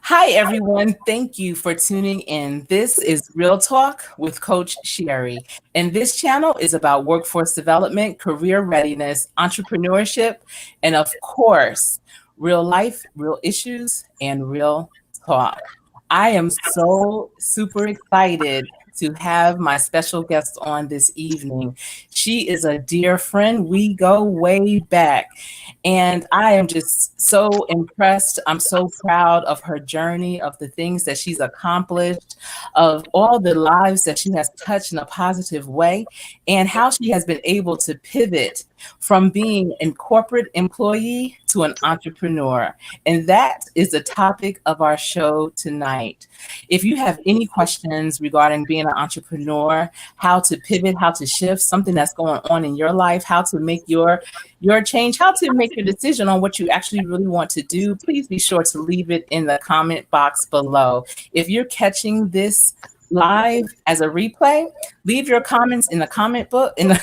Hi, everyone. Thank you for tuning in. This is Real Talk with Coach Sherri. And this channel is about workforce development, career readiness, entrepreneurship, and of course, real life, real issues, and real talk. I am so super excited to have my special guest on this evening. She is a dear friend. We go way back. And I am just so impressed. I'm so proud of her journey, of the things that she's accomplished, of all the lives that she has touched in a positive way, and how she has been able to pivot from being a corporate employee to an entrepreneur. And that is the topic of our show tonight. If you have any questions regarding being an entrepreneur, how to pivot, how to shift, something that's going on in your life, how to make your change, how to make your decision on what you actually really want to do, please be sure to leave it in the comment box below. If you're catching this live as a replay, leave your comments in the comic book, in the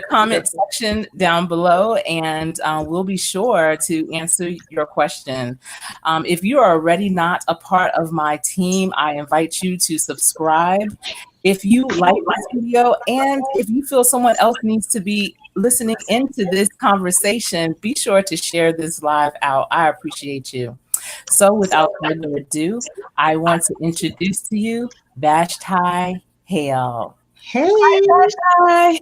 comment section down below, and we'll be sure to answer your question. If you are already not a part of my team, I invite you to subscribe. If you like this video, and if you feel someone else needs to be listening into this conversation, be sure to share this live out. I appreciate you. So without further ado, I want to introduce to you Vashti Hale. Hey. Hi, Vashti.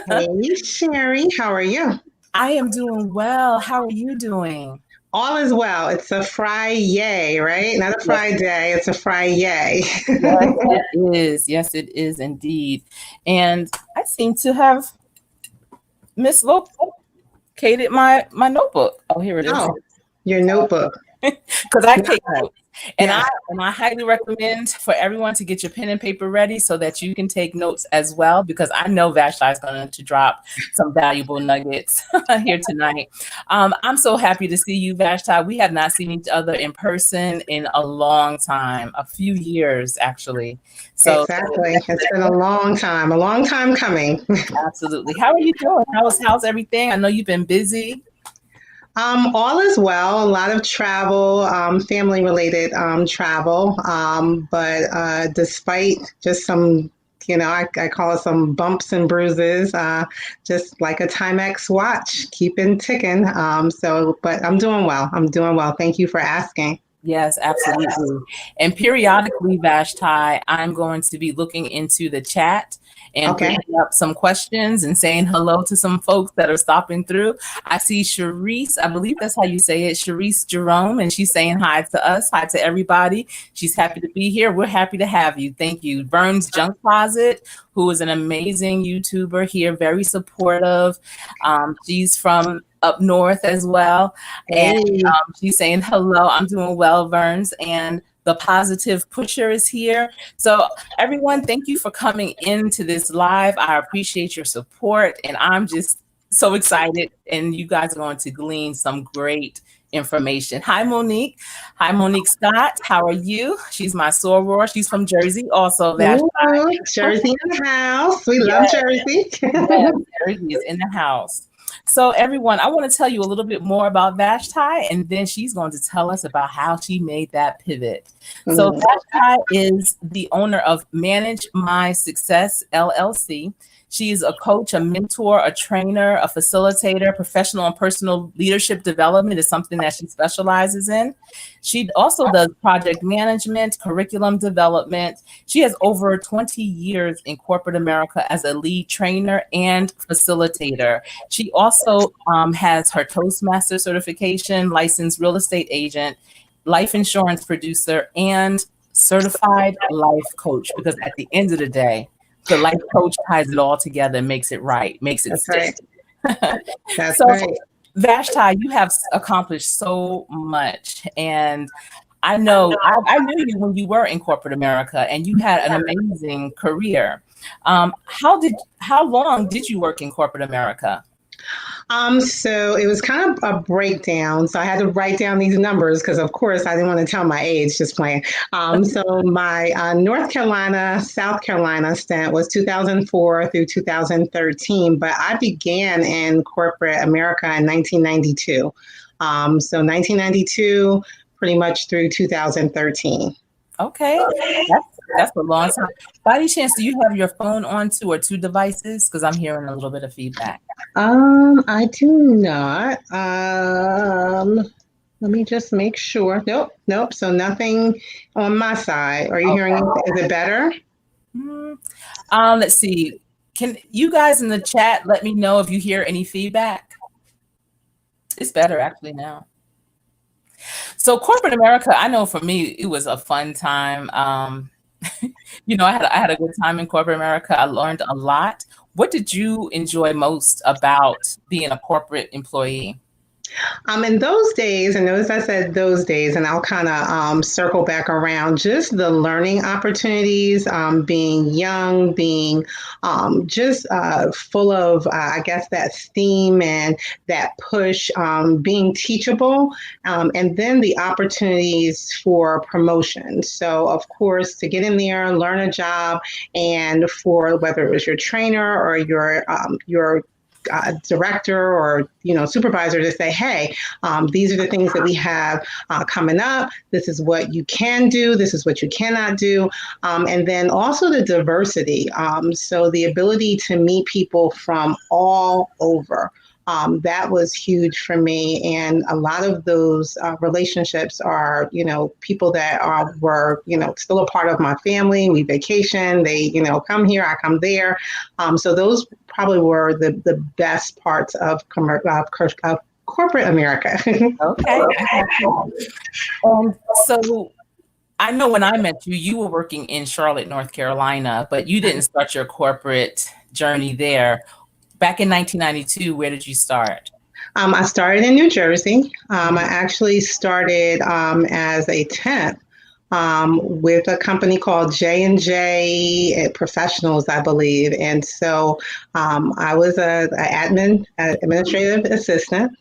Hey, Sherri. How are you? I am doing well. How are you doing? All is well. It's a Friday, right? Not a Friday. It's a Friday. Yes, it is. Yes, it is indeed. And I seem to have mislocated my notebook. Oh, here it is. Oh, your notebook. Because I take notes. And I highly recommend for everyone to get your pen and paper ready so that you can take notes as well, because I know Vashti is going to drop some valuable nuggets here tonight. I'm so happy to see you, Vashti. We have not seen each other in person in a long time, a few years actually. So exactly. It's been a long time coming. Absolutely. How are you doing? How's everything? I know you've been busy. All is well. A lot of travel, family-related travel, but despite just some, I call it some bumps and bruises, just like a Timex watch, keeping ticking. But I'm doing well. Thank you for asking. Yes, absolutely. And periodically, Vashti, I'm going to be looking into the chat and bringing up some questions and saying hello to some folks that are stopping through. I see Charisse, I believe that's how you say it, Charisse Jerome, and she's saying hi to us, hi to everybody. She's happy to be here. We're happy to have you. Thank you. Vern's Junk Closet, who is an amazing YouTuber here, very supportive. She's from up north as well. And she's saying hello. I'm doing well, Verns. And the Positive Pusher is here. So everyone, thank you for coming into this live. I appreciate your support, and I'm just so excited, and you guys are going to glean some great information. Hi, Monique. Hi, Monique Scott. How are you? She's my soror. She's from Jersey also. Jersey in the house. We love Jersey. Yes, Jersey is in the house. So everyone, I want to tell you a little bit more about Vashti, and then she's going to tell us about how she made that pivot. So Vashti is the owner of Manage My Success, LLC. She is a coach, a mentor, a trainer, a facilitator. Professional and personal leadership development is something that she specializes in. She also does project management, curriculum development. She has over 20 years in corporate America as a lead trainer and facilitator. She also has her Toastmaster certification, licensed real estate agent, life insurance producer, and certified life coach, because at the end of the day, the life coach ties it all together and makes it right, makes it stick. That's so, right. Vashti, you have accomplished so much. And I know I knew you when you were in corporate America, and you had an amazing career. How long did you work in corporate America? So it was kind of a breakdown. So I had to write down these numbers because, of course, I didn't want to tell my age, just playing. So my North Carolina, South Carolina stint was 2004 through 2013, but I began in corporate America in 1992. So 1992, pretty much through 2013. Okay, that's a long time. By any chance, do you have your phone on two or two devices? Because I'm hearing a little bit of feedback. I do not. Let me just make sure. Nope, nope. So nothing on my side. Are you hearing Okay. it? Is it better? Hmm. Let's see. Can you guys in the chat let me know if you hear any feedback? It's better actually now. So corporate America, I know for me, it was a fun time. I had a good time in corporate America. I learned a lot. What did you enjoy most about being a corporate employee? In those days, and notice I said those days, and I'll kind of circle back around just the learning opportunities, being young, being just full of, I guess, that steam and that push, being teachable, and then the opportunities for promotion. So, of course, to get in there, learn a job, and for whether it was your trainer or your director or supervisor to say, hey, these are the things that we have coming up. This is what you can do. This is what you cannot do. And then also the diversity. So the ability to meet people from all over. That was huge for me. And a lot of those relationships are, people that were, still a part of my family. We vacation, they, come here, I come there. So those probably were the best parts of corporate America. Okay. And so I know when I met you, you were working in Charlotte, North Carolina, but you didn't start your corporate journey there. Back in 1992, where did you start? I started in New Jersey. I actually started as a temp with a company called J&J Professionals, I believe. And so I was an administrative assistant.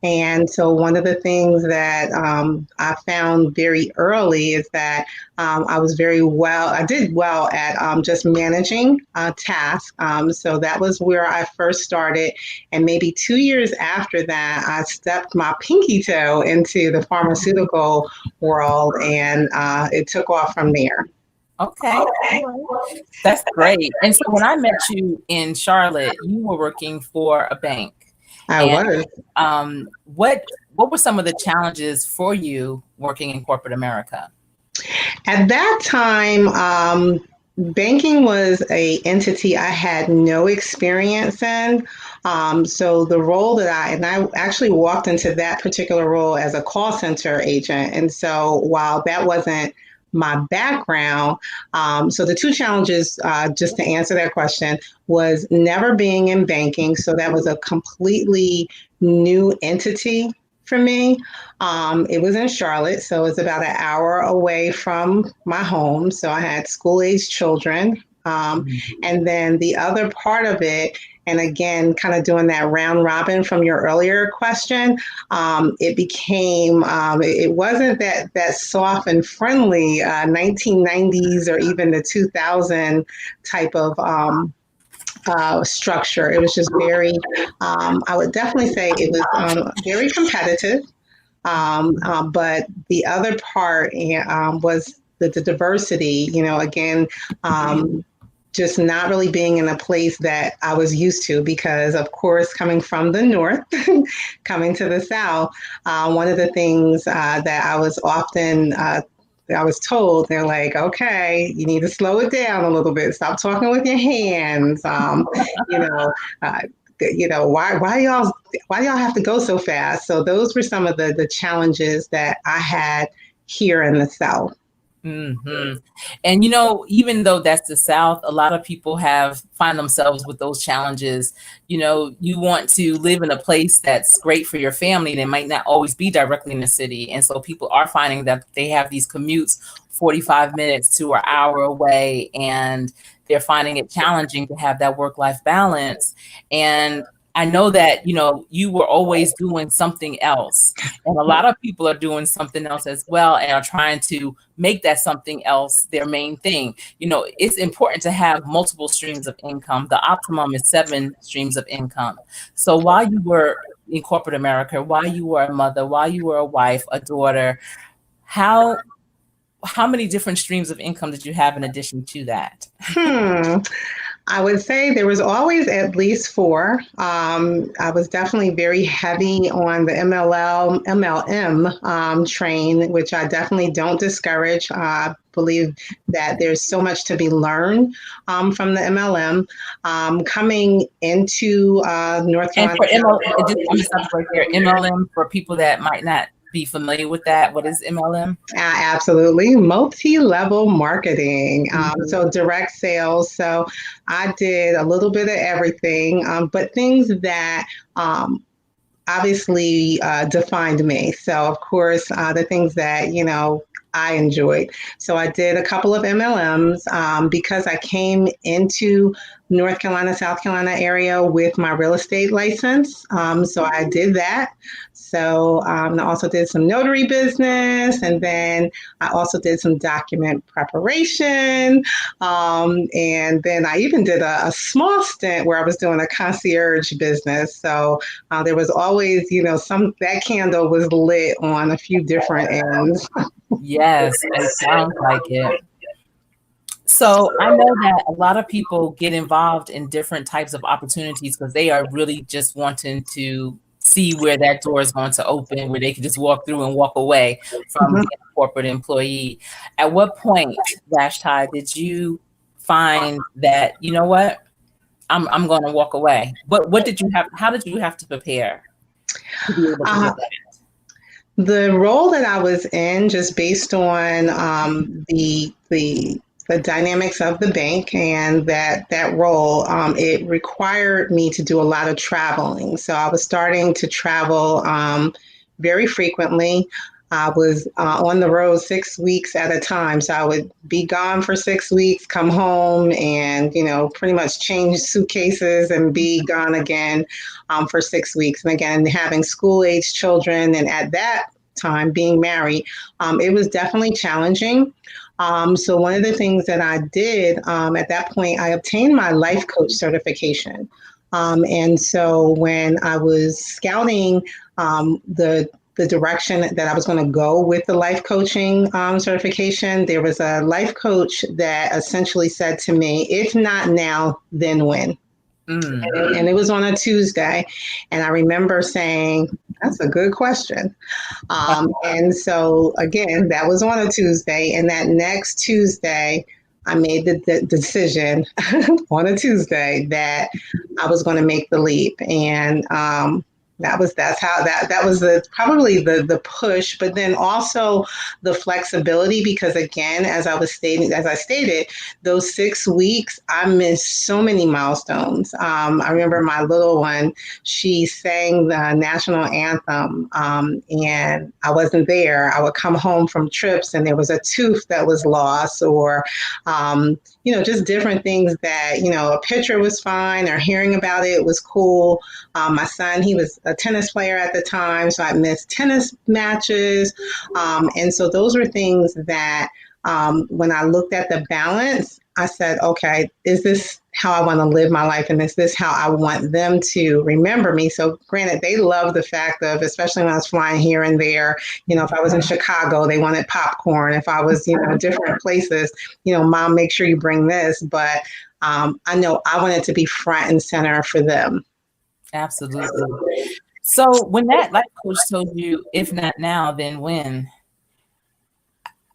And so one of the things that I found very early is that I did well at just managing tasks. So that was where I first started. And maybe 2 years after that, I stepped my pinky toe into the pharmaceutical world, and it took off from there. Okay. That's great. And so when I met you in Charlotte, you were working for a bank. I And was. what were some of the challenges for you working in corporate America? At that time, banking was a entity I had no experience in. So the role and I actually walked into that particular role as a call center agent. And so while that wasn't my background, so the two challenges, just to answer that question, was never being in banking. So that was a completely new entity for me. It was in Charlotte, so it's about an hour away from my home. So I had school-aged children. And then the other part of it, and again, kind of doing that round robin from your earlier question, it became, it wasn't that soft and friendly 1990s or even the 2000 type of structure. It was just very, I would definitely say it was very competitive. But the other part was the diversity, again, just not really being in a place that I was used to because, of course, coming from the North, coming to the South, one of the things that I was often I was told, they're like, okay, you need to slow it down a little bit. Stop talking with your hands. You know, uh, why y'all have to go so fast? So those were some of the challenges that I had here in the South. Hmm. And even though that's the South, a lot of people find themselves with those challenges. You want to live in a place that's great for your family, and it might not always be directly in the city. And so people are finding that they have these commutes 45 minutes to an hour away, and they're finding it challenging to have that work-life balance. And I know that, you were always doing something else, and a lot of people are doing something else as well and are trying to make that something else their main thing. It's important to have multiple streams of income. The optimum is 7 streams of income. So while you were in corporate America, while you were a mother, while you were a wife, a daughter, how many different streams of income did you have in addition to that? I would say there was always at least four. I was definitely very heavy on the MLM train, which I definitely don't discourage. I believe that there's so much to be learned from the MLM. Coming into North And Carolina. for MLM, just I'm gonna stop right there. MLM, for people that might not be familiar with that, what is MLM? Absolutely. Multi-level marketing. So direct sales. So I did a little bit of everything, but things that obviously defined me. So, of course, the things that, I enjoyed. So I did a couple of MLMs because I came into North Carolina, South Carolina area with my real estate license. So I did that. So I also did some notary business, and then I also did some document preparation. And then I even did a small stint where I was doing a concierge business. So there was always, that candle was lit on a few different ends. Yes, it sounds like it. So I know that a lot of people get involved in different types of opportunities because they are really just wanting to see where that door is going to open, where they can just walk through and walk away from being a corporate employee. At what point, Vashti, did you find that, you know what, I'm going to walk away? What did you have? How did you have to prepare to be able to get that? The role that I was in, just based on the dynamics of the bank and that role, it required me to do a lot of traveling. So I was starting to travel very frequently. I was on the road 6 weeks at a time. So I would be gone for 6 weeks, come home, and pretty much change suitcases and be gone again for 6 weeks. And again, having school age children, and at that time being married, it was definitely challenging. So one of the things that I did at that point, I obtained my life coach certification. And so when I was scouting the direction that I was going to go with the life coaching certification, there was a life coach that essentially said to me, if not now, then when? And it was on a Tuesday. And I remember saying, that's a good question. And so, again, that was on a Tuesday. And that next Tuesday, I made the decision on a Tuesday that I was going to make the leap. And that was probably the push, but then also the flexibility, because again, as I stated, those 6 weeks, I missed so many milestones. I remember my little one, she sang the national anthem, and I wasn't there. I would come home from trips and there was a tooth that was lost, or just different things that, a picture was fine, or hearing about it was cool. My son, he was a tennis player at the time, so I missed tennis matches. And so those were things that when I looked at the balance, I said, okay, is this how I want to live my life? And is this how I want them to remember me? So granted, they love the fact of, especially when I was flying here and there, if I was in Chicago, they wanted popcorn. If I was, different places, mom, make sure you bring this. But I know I wanted to be front and center for them. Absolutely. So when that life coach told you, if not now, then when,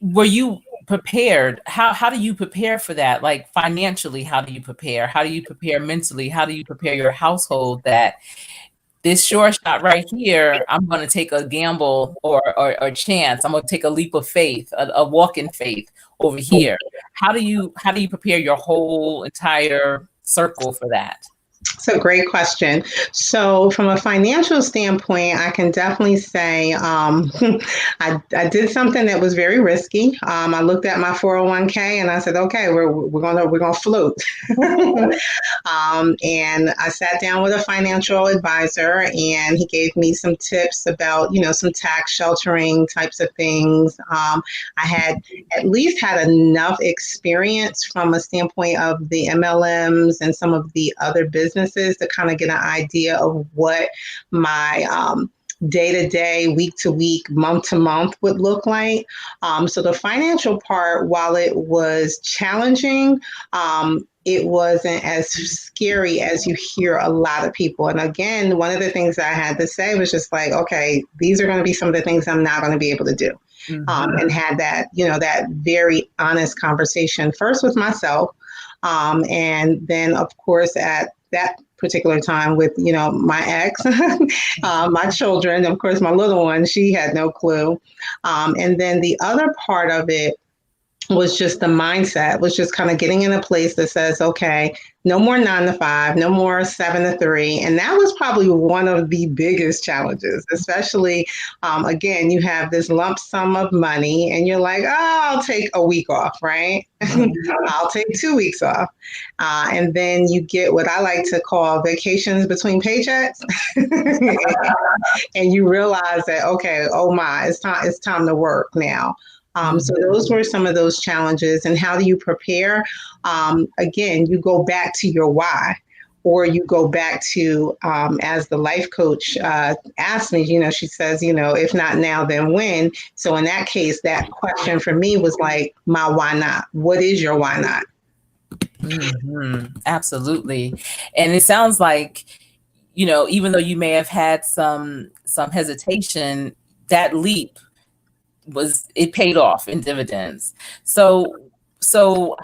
were you prepared? How do you prepare for that? Like financially, how do you prepare? How do you prepare mentally? How do you prepare your household that this sure shot right here, I'm going to take a gamble or chance. I'm going to take a leap of faith, a walk in faith over here. How do you prepare your whole entire circle for that? It's a great question. So, from a financial standpoint, I can definitely say I did something that was very risky. I looked at my 401k and I said, "Okay, we're gonna float." And I sat down with a financial advisor, and he gave me some tips about some tax sheltering types of things. I had at least had enough experience from a standpoint of the MLMs and some of the other businesses to kind of get an idea of what my day to day, week to week, month to month would look like. So the financial part, while it was challenging, it wasn't as scary as you hear a lot of people. And again, one of the things I had to say was just like, okay, these are going to be some of the things I'm not going to be able to do. And had that, that very honest conversation first with myself. And then, of course, at that particular time with, my ex, my children, of course, my little one, she had no clue. And then the other part of it was just the mindset, was just kind of getting in a place that says, okay, no more 9 to 5, no more 7 to 3. And that was probably one of the biggest challenges, especially, again, you have this lump sum of money and you're like, oh, I'll take a week off, right? I'll take 2 weeks off. And then you get what I like to call vacations between paychecks. And you realize that, okay, oh my, it's time to work now. So those were some of those challenges. And how do you prepare? Again, you go back to your why, or you go back to, as the life coach asked me, she says, if not now, then when? So in that case, that question for me was like, my why not? What is your why not? Absolutely. And it sounds like, even though you may have had some hesitation, that leap it paid off in dividends. So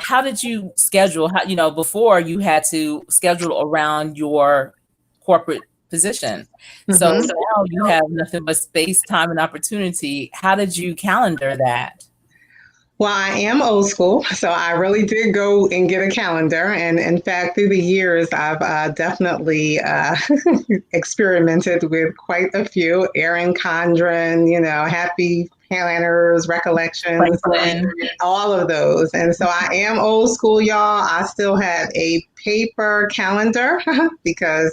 how did you schedule, before you had to schedule around your corporate position. So now you have nothing but space, time, and opportunity. How did you calendar that? Well, I am old school, so I really did go and get a calendar. And in fact, through the years, I've definitely experimented with quite a few. Erin Condren, Happy Planners, Recollections, all of those. And so I am old school, y'all. I still have a paper calendar because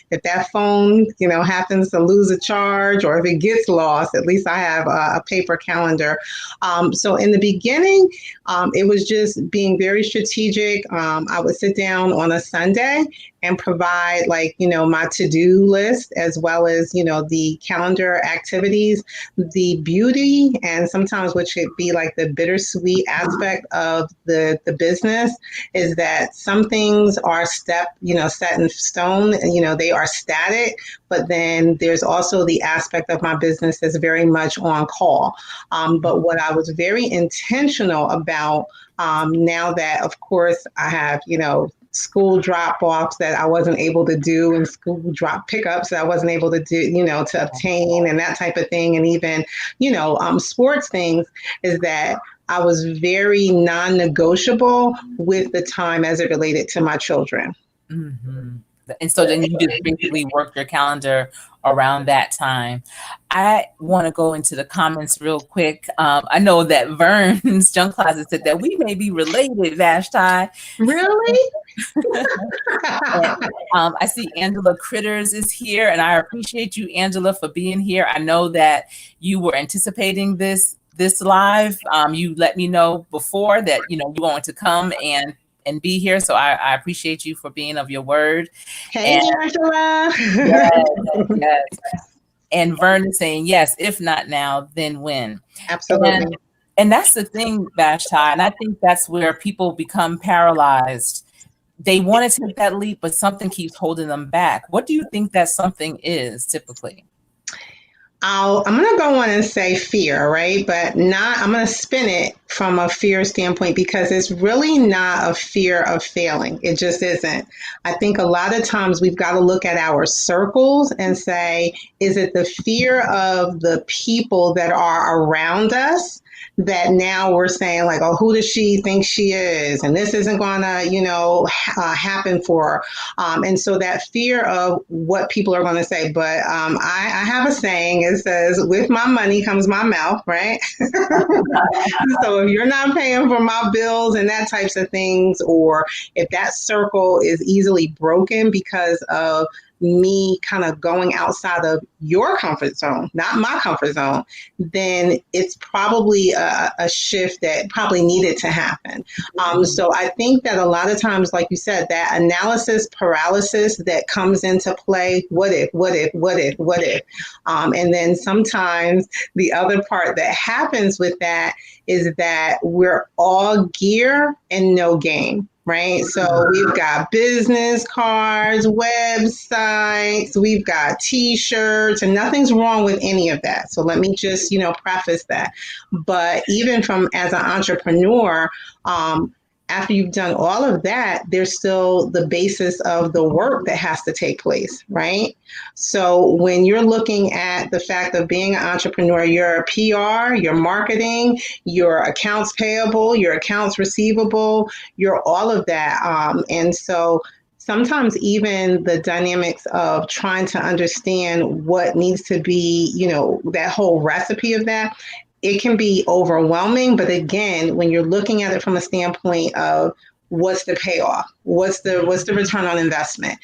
if that phone, happens to lose a charge, or if it gets lost, at least I have a paper calendar. So in the beginning, it was just being very strategic. I would sit down on a Sunday and provide my to-do list, as well as, the calendar activities. The beauty, and sometimes which could be like the bittersweet aspect of the business, is that some things are set in stone, they are static, but then there's also the aspect of my business that's very much on call. But what I was very intentional about, now that, of course, I have, school drop-offs that I wasn't able to do, and school drop pickups that I wasn't able to do, to obtain, and that type of thing. And even, sports things, is that I was very non-negotiable with the time as it related to my children. And so then you just basically work your calendar around that time. I want to go into the comments real quick. I know that Vern's Junk Closet said that we may be related, Vashti. Really? And, I see Angela Critters is here, and I appreciate you, Angela, for being here. I know that you were anticipating this live. You let me know before that, you wanted to come and be here. So I appreciate you for being of your word. Hey, Angela. Yes. And Vern is saying, yes, if not now, then when? Absolutely. And that's the thing, Vashti. And I think that's where people become paralyzed. They want to take that leap, but something keeps holding them back. What do you think that something is typically? I'm going to go on and say fear, right? But I'm going to spin it from a fear standpoint, because it's really not a fear of failing. It just isn't. I think a lot of times we've got to look at our circles and say, is it the fear of the people that are around us, that now we're saying like, oh, who does she think she is? And this isn't going to, happen for her. And so that fear of what people are going to say. But I have a saying, it says, with my money comes my mouth, right? So if you're not paying for my bills and that types of things, or if that circle is easily broken because of me kind of going outside of your comfort zone, not my comfort zone, then it's probably a shift that probably needed to happen. So I think that a lot of times, like you said, that analysis paralysis that comes into play, what if, what if, what if, what if? And then sometimes the other part that happens with that is that we're all gear and no game. Right. So we've got business cards, websites, we've got T-shirts, and nothing's wrong with any of that. So let me just, preface that. But even from as an entrepreneur, after you've done all of that, there's still the basis of the work that has to take place, right? So when you're looking at the fact of being an entrepreneur, your PR, your marketing, your accounts payable, your accounts receivable, your all of that. And so sometimes even the dynamics of trying to understand what needs to be, that whole recipe of that, it can be overwhelming. But again, when you're looking at it from a standpoint of what's the payoff, what's the return on investment,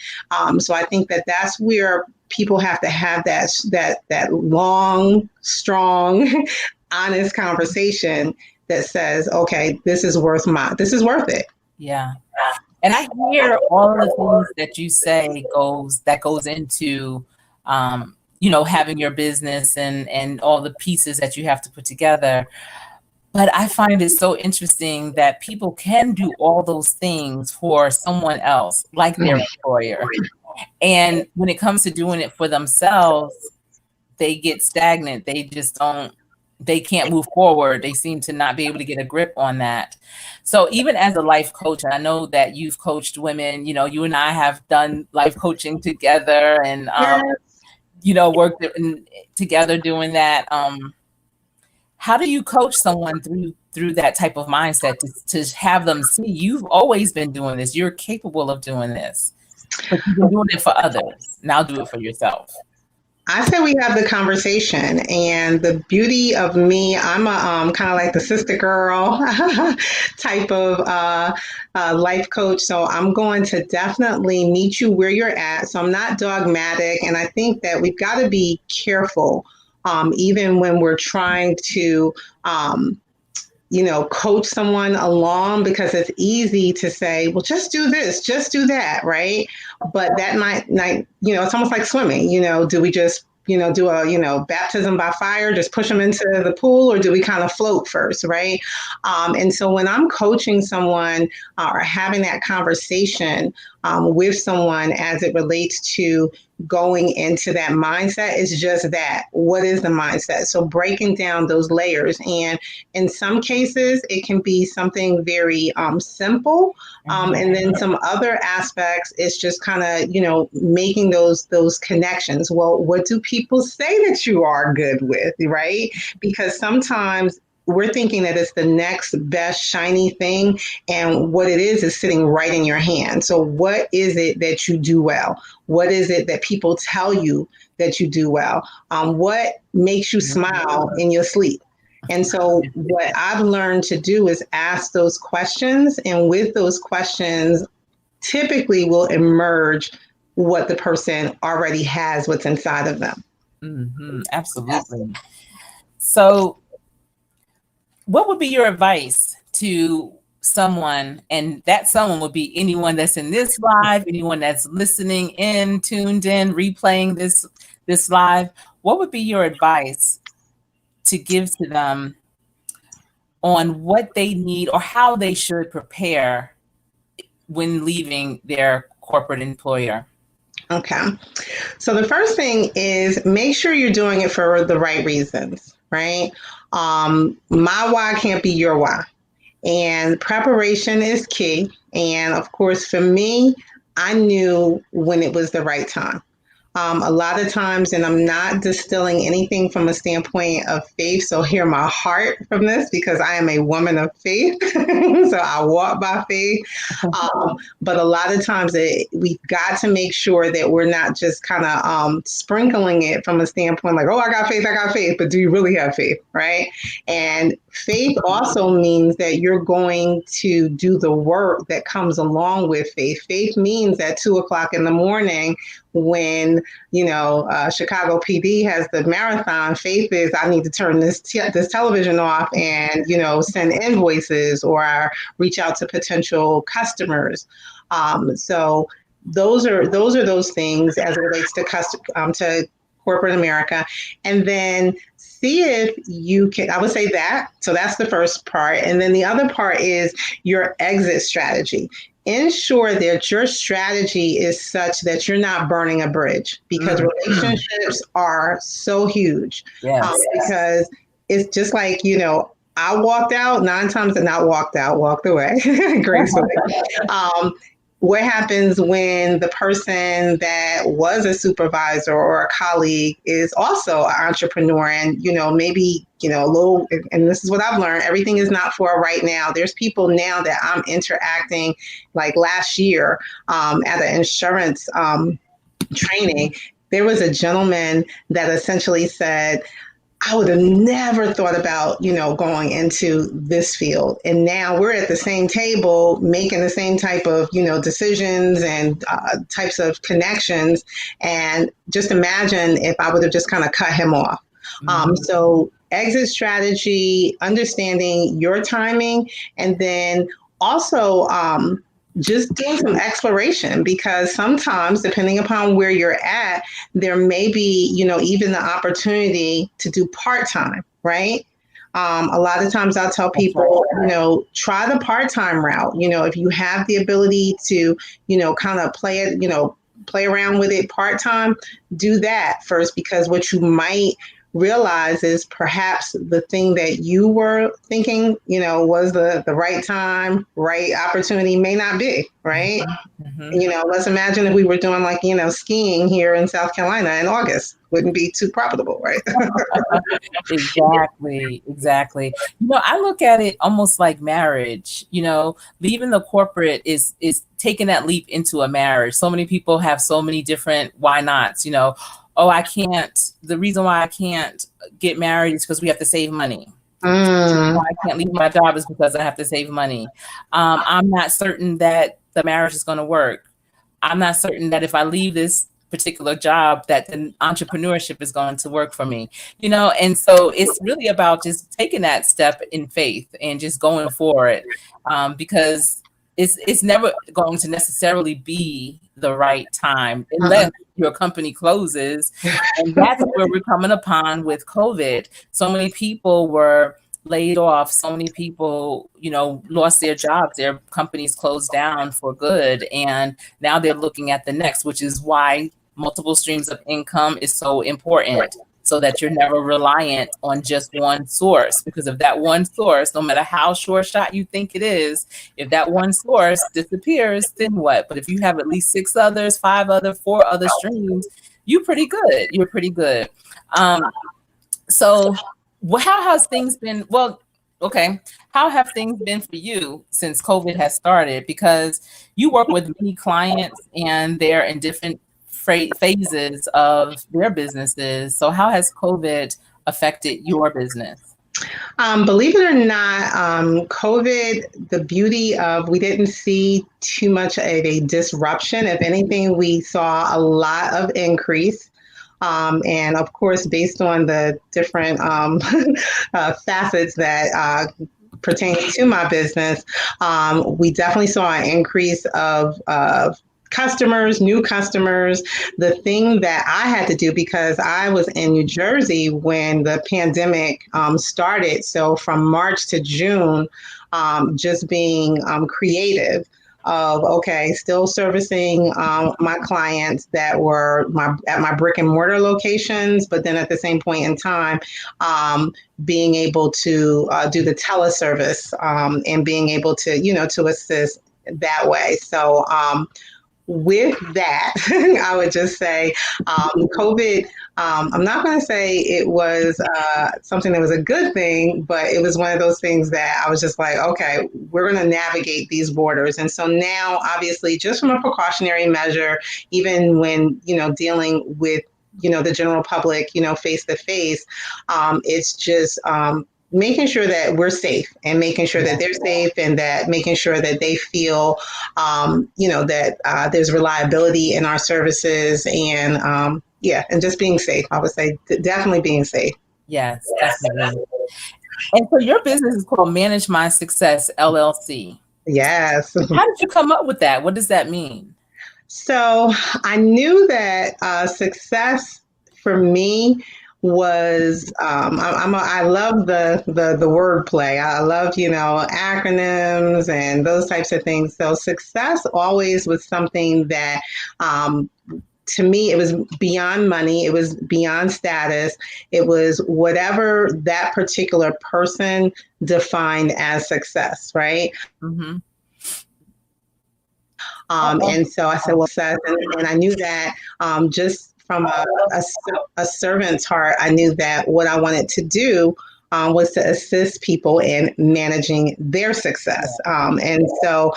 so I think that that's where people have to have that long, strong, honest conversation that says, okay, this is worth it. Yeah. And I hear all of the things that you say goes into having your business and all the pieces that you have to put together. But I find it so interesting that people can do all those things for someone else, like their employer. And when it comes to doing it for themselves, they get stagnant. They can't move forward. They seem to not be able to get a grip on that. So even as a life coach, I know that you've coached women, you and I have done life coaching together and, worked together doing that. How do you coach someone through that type of mindset to have them see you've always been doing this? You're capable of doing this, but you've been doing it for others. Now do it for yourself. I say we have the conversation, and the beauty of me, I'm a kind of like the sister girl type of life coach. So I'm going to definitely meet you where you're at. So I'm not dogmatic, and I think that we've got to be careful, even when we're trying to. Coach someone along, because it's easy to say, well, just do this, just do that, right? But that might, it's almost like swimming. Do we just, do a, baptism by fire, just push them into the pool, or do we kind of float first, right? And so when I'm coaching someone or having that conversation with someone as it relates to going into that mindset, is just that. What is the mindset? So breaking down those layers. And in some cases, it can be something very simple. And then some other aspects, it's just kind of, making those connections. Well, what do people say that you are good with, right? Because sometimes we're thinking that it's the next best shiny thing, and what it is sitting right in your hand. So what is it that you do well? What is it that people tell you that you do well? What makes you smile in your sleep? And so what I've learned to do is ask those questions, and with those questions, typically will emerge what the person already has, what's inside of them. Mm-hmm. Absolutely. So what would be your advice to someone, and that someone would be anyone that's in this live, anyone that's listening in, tuned in, replaying this live? What would be your advice to give to them on what they need or how they should prepare when leaving their corporate employer? Okay. So the first thing is make sure you're doing it for the right reasons, right? My why can't be your why. And preparation is key. And of course, for me, I knew when it was the right time. A lot of times, and I'm not distilling anything from a standpoint of faith, so hear my heart from this because I am a woman of faith. So I walk by faith. But a lot of times we've got to make sure that we're not just kind of sprinkling it from a standpoint like, oh, I got faith, but do you really have faith, right? And faith also means that you're going to do the work that comes along with faith. Faith means at 2 o'clock in the morning when, Chicago PD has the marathon, faith is I need to turn this television off and, send invoices or reach out to potential customers. So those are those things as it relates to corporate America. And then see if you can, I would say that. So that's the first part. And then the other part is your exit strategy. Ensure that your strategy is such that you're not burning a bridge because relationships are so huge. Yes. Because it's just like, I walked out 9 times and not walked out, walked away gracefully. What happens when the person that was a supervisor or a colleague is also an entrepreneur and, maybe, a little, and this is what I've learned, everything is not for right now. There's people now that I'm interacting like last year at an insurance training. There was a gentleman that essentially said, I would have never thought about, going into this field. And now we're at the same table making the same type of, decisions and types of connections. And just imagine if I would have just kind of cut him off. So exit strategy, understanding your timing, and then also just doing some exploration because sometimes, depending upon where you're at, there may be, even the opportunity to do part-time, right? A lot of times I'll tell people, try the part-time route. If you have the ability to, kind of play it, play around with it part-time, do that first because what you might realize is perhaps the thing that you were thinking, was the right time, right opportunity may not be, right? Let's imagine if we were doing like, skiing here in South Carolina in August. Wouldn't be too profitable, right? Exactly. I look at it almost like marriage, leaving the corporate is taking that leap into a marriage. So many people have so many different why nots, oh, I can't. The reason why I can't get married is because we have to save money. Why I can't leave my job is because I have to save money. I'm not certain that the marriage is going to work. I'm not certain that if I leave this particular job that the entrepreneurship is going to work for me, and so it's really about just taking that step in faith and just going for it because it's never going to necessarily be the right time unless your company closes. And that's where we're coming upon with COVID. So many people were laid off. So many people, lost their jobs. Their companies closed down for good. And now they're looking at the next, which is why multiple streams of income is so important. So that you're never reliant on just one source. Because if that one source, no matter how short shot you think it is, if that one source disappears, then what? But if you have at least 6 others, 5 other, 4 other streams, you're pretty good. You're pretty good. So how has things been? Well, okay. How have things been for you since COVID has started? Because you work with many clients and they're in different phases of their businesses. So how has COVID affected your business? Believe it or not, COVID, the beauty of we didn't see too much of a disruption. If anything, we saw a lot of increase. And of course, based on the different facets that pertain to my business, we definitely saw an increase of customers, new customers. The thing that I had to do because I was in New Jersey when the pandemic started. So from March to June, just being creative of, okay, still servicing my clients that were at my brick and mortar locations, but then at the same point in time, being able to do the teleservice and being able to, to assist that way. So with that, I would just say COVID, I'm not going to say it was something that was a good thing, but it was one of those things that I was just like, okay, we're going to navigate these borders. And so now, obviously, just from a precautionary measure, even when, dealing with, the general public, face to face, it's just, making sure that we're safe and making sure that they're safe and that making sure that they feel, that there's reliability in our services and, yeah, and just being safe. I would say definitely being safe. Yes, definitely. And so your business is called Manage My Success LLC. Yes. How did you come up with that? What does that mean? So I knew that success for me was I love the wordplay. I love acronyms and those types of things. So success always was something that to me, it was beyond money. It was beyond status. It was whatever that particular person defined as success, right? Mm-hmm. And so I said, well, Seth, and I knew that just from a servant's heart, I knew that what I wanted to do was to assist people in managing their success. And so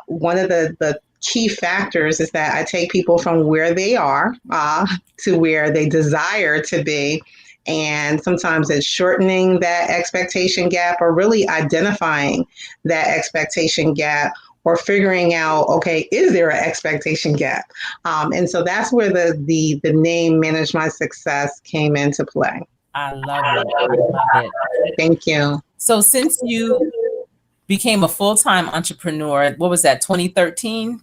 one of the key factors is that I take people from where they are to where they desire to be. And sometimes it's shortening that expectation gap or really identifying that expectation gap or figuring out, okay, is there an expectation gap? And so that's where the name Manage My Success came into play. I love it. I love it. Thank you. So since you became a full-time entrepreneur, what was that, 2013?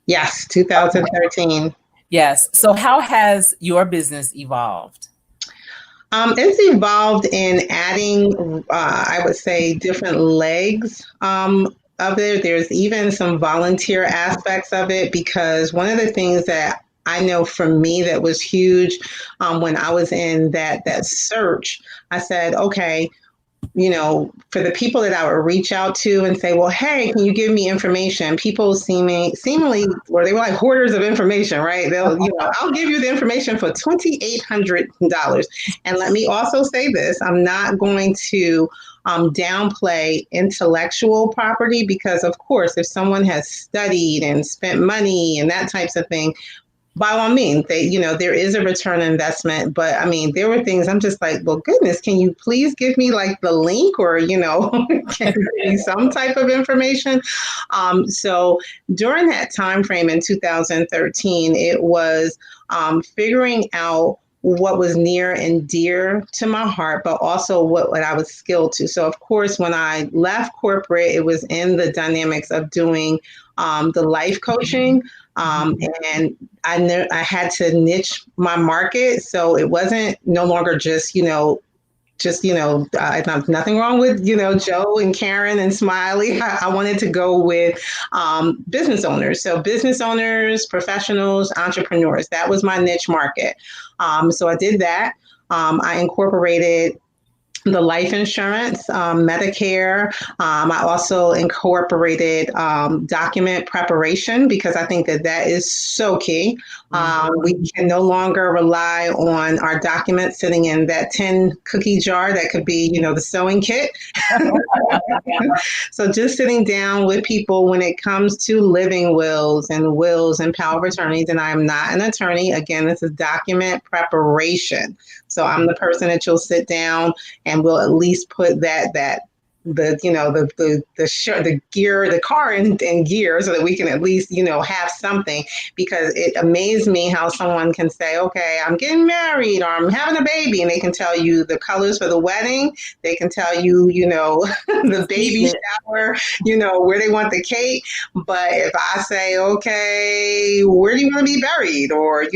Yes, 2013. Yes. So how has your business evolved? It's evolved in adding, I would say, different legs of it. There's even some volunteer aspects of it because one of the things that I know for me that was huge when I was in that search, I said, okay, for the people that I would reach out to and say, well, hey, can you give me information? People seemingly, or they were like hoarders of information, right? They'll, I'll give you the information for $2,800. And let me also say this, I'm not going to downplay intellectual property because, of course, if someone has studied and spent money and that types of thing, by all means, there is a return on investment. But I mean, there were things I'm just like, well, goodness, can you please give me like the link or, can you give me some type of information? So during that time frame in 2013, it was figuring out what was near and dear to my heart, but also what I was skilled to. So, of course, when I left corporate, it was in the dynamics of doing the life coaching. And I had to niche my market. So it wasn't no longer just, nothing wrong with, Joe and Karen and Smiley. I wanted to go with business owners. So business owners, professionals, entrepreneurs. That was my niche market. So I did that. I incorporated the life insurance, Medicare. I also incorporated document preparation because I think that is so key. We can no longer rely on our documents sitting in that tin cookie jar that could be, the sewing kit. So just sitting down with people when it comes to living wills and power of attorneys, and I'm not an attorney. Again, this is document preparation. So I'm the person that you'll sit down and we'll at least put the car in gear so that we can at least have something, because it amazed me how someone can say, okay, I'm getting married or I'm having a baby, and they can tell you the colors for the wedding, they can tell you the baby shower, where they want the cake, but if I say, okay, where do you want to be buried, or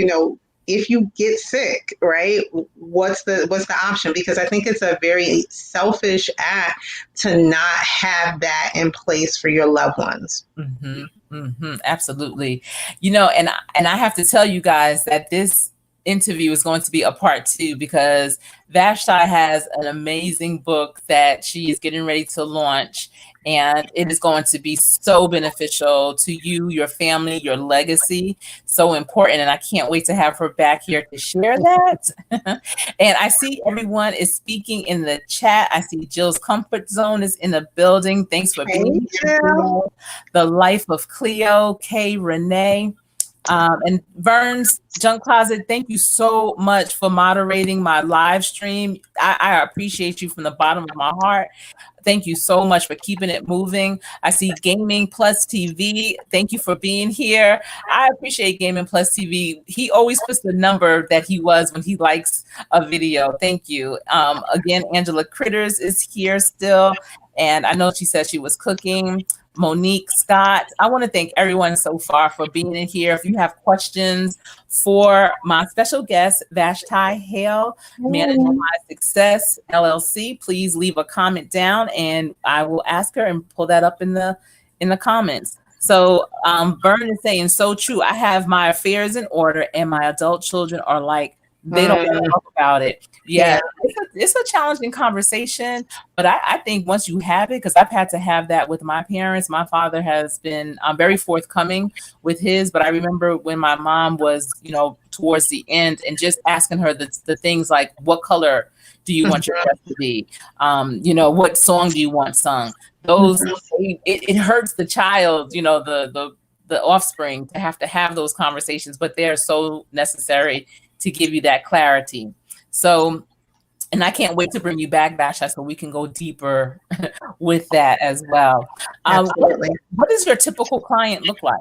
if you get sick, right? What's the option? Because I think it's a very selfish act to not have that in place for your loved ones. Mm-hmm, mm-hmm, absolutely. And I have to tell you guys that this interview is going to be a part 2 because Vashti has an amazing book that she is getting ready to launch. and it is going to be so beneficial to you, your family, your legacy. So important, and I can't wait to have her back here to share that. And I see everyone is speaking in the chat. I see Jill's Comfort Zone is in the building. Thanks for being here. Jill. The Life of Cleo, Kay, Renee. And Vern's Junk Closet, thank you so much for moderating my live stream. I appreciate you from the bottom of my heart. Thank you so much for keeping it moving. I see Gaming Plus TV. Thank you for being here. I appreciate Gaming Plus TV. He always puts the number that he was when he likes a video. Thank you. Again, Angela Critters is here still. And I know she said she was cooking. Monique Scott. I want to thank everyone so far for being in here. If you have questions for my special guest, Vashti Hale, Managing My Success LLC, please leave a comment down and I will ask her and pull that up in the comments. So Vern is saying, so true. I have my affairs in order and my adult children are like, they don't want to talk about it. Yeah. It's a challenging conversation, but I think once you have it, because I've had to have that with my parents. My father has been very forthcoming with his, but I remember when my mom was, towards the end and just asking her the things like, what color do you want your dress to be? What song do you want sung? Those, it hurts the child, the offspring to have those conversations, but they're so necessary to give you that clarity. So, and I can't wait to bring you back, Basha, so we can go deeper with that as well. What does your typical client look like?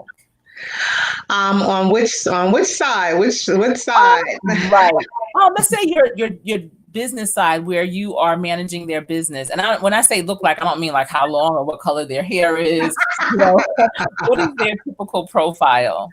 On which side? Which side? Right. Let's say your business side where you are managing their business. And when I say look like, I don't mean like how long or what color their hair is. What is their typical profile?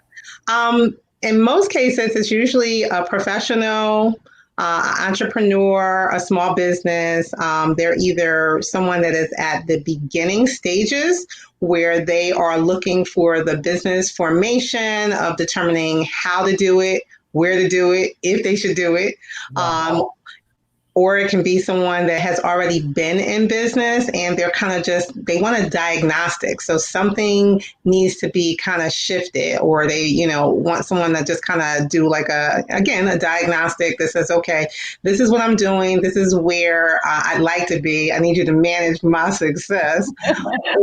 In most cases, it's usually a professional, entrepreneur, a small business. They're either someone that is at the beginning stages where they are looking for the business formation of determining how to do it, where to do it, if they should do it. Or it can be someone that has already been in business and they're kind of they want a diagnostic. So something needs to be kind of shifted, or they, want someone that just kind of do like a diagnostic that says, okay, this is what I'm doing. This is where I'd like to be. I need you to manage my success.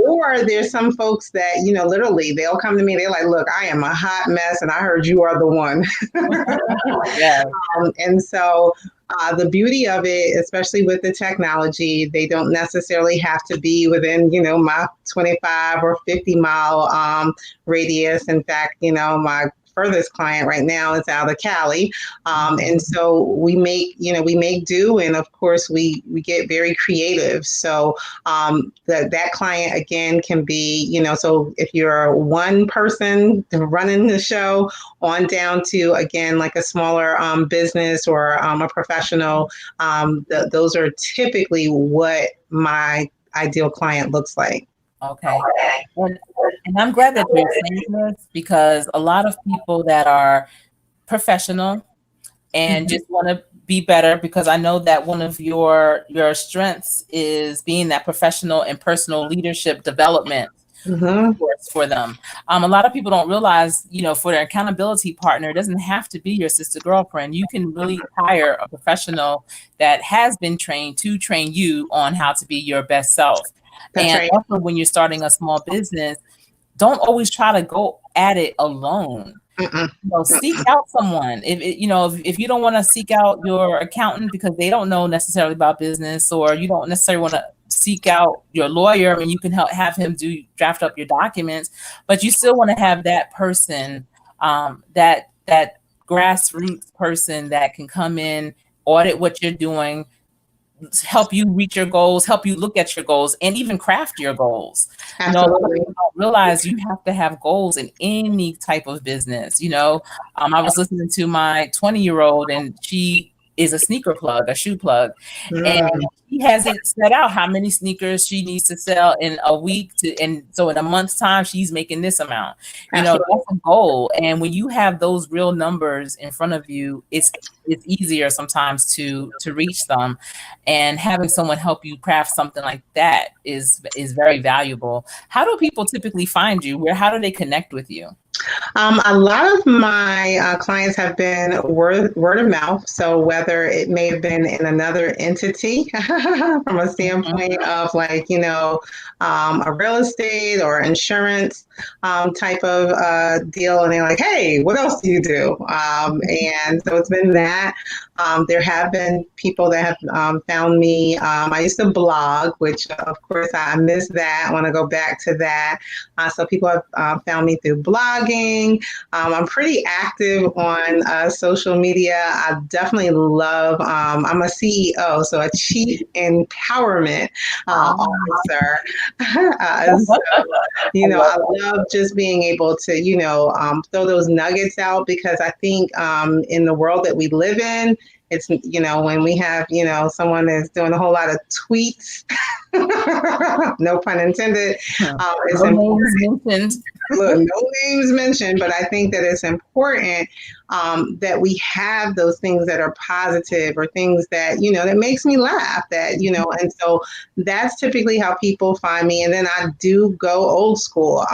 Or there's some folks that, literally they'll come to me. They're like, look, I am a hot mess and I heard you are the one. Yeah. And so the beauty of it, especially with the technology, they don't necessarily have to be within, my 25 or 50 mile radius. In fact, my furthest client right now is out of Cali. And so we make do. And of course, we get very creative. So that client, again, can be, so if you're one person running the show on down to, again, like a smaller business or a professional, those are typically what my ideal client looks like. Okay. And I'm glad that you're saying this, because a lot of people that are professional and just want to be better, because I know that one of your strengths is being that professional and personal leadership development for them. A lot of people don't realize, for their accountability partner, it doesn't have to be your sister girlfriend. You can really hire a professional that has been trained to train you on how to be your best self. That's and right. Also, when you're starting a small business, don't always try to go at it alone. Seek out someone. If you don't want to seek out your accountant because they don't know necessarily about business, or you don't necessarily want to seek out your lawyer, I mean, you can have him draft up your documents, but you still want to have that person, that grassroots person that can come in, audit what you're doing, help you reach your goals, help you look at your goals, and even craft your goals. Absolutely. You don't realize you have to have goals in any type of business. I was listening to my 20-year-old, and she is a sneaker plug, a shoe plug, and she she has it set out how many sneakers she needs to sell in a week and so in a month's time she's making this amount. Absolutely. That's a goal. And when you have those real numbers in front of you, it's easier sometimes to reach them. And having someone help you craft something like that is very valuable. How do people typically find you? How do they connect with you? A lot of my clients have been word of mouth. So whether it may have been in another entity from a standpoint of a real estate or insurance type of deal, and they're like, hey, what else do you do? And so it's been that. There have been people that have found me. I used to blog, which of course I miss that. I want to go back to that. So people have found me through blogging. I'm pretty active on social media. I definitely love, I'm a CEO, so a Chief Empowerment Officer. I love just being able to, throw those nuggets out, because I think in the world that we live in, it's, when we have, someone that's doing a whole lot of tweets, no pun intended, it's important. Look, no names mentioned, but I think that it's important that we have those things that are positive, or things that, that makes me laugh, and so that's typically how people find me. And then I do go old school.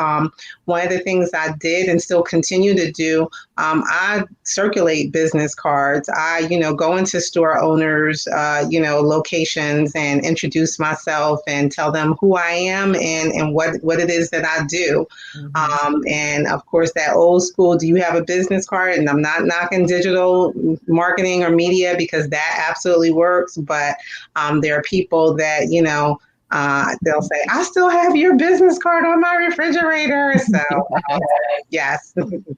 One of the things I did and still continue to do, I circulate business cards. I, go into store owners, locations, and introduce myself and tell them who I am and what it is that I do. And of course, that old school, do you have a business card? And I'm not knocking digital marketing or media, because that absolutely works. But there are people that, they'll say, I still have your business card on my refrigerator. So yes.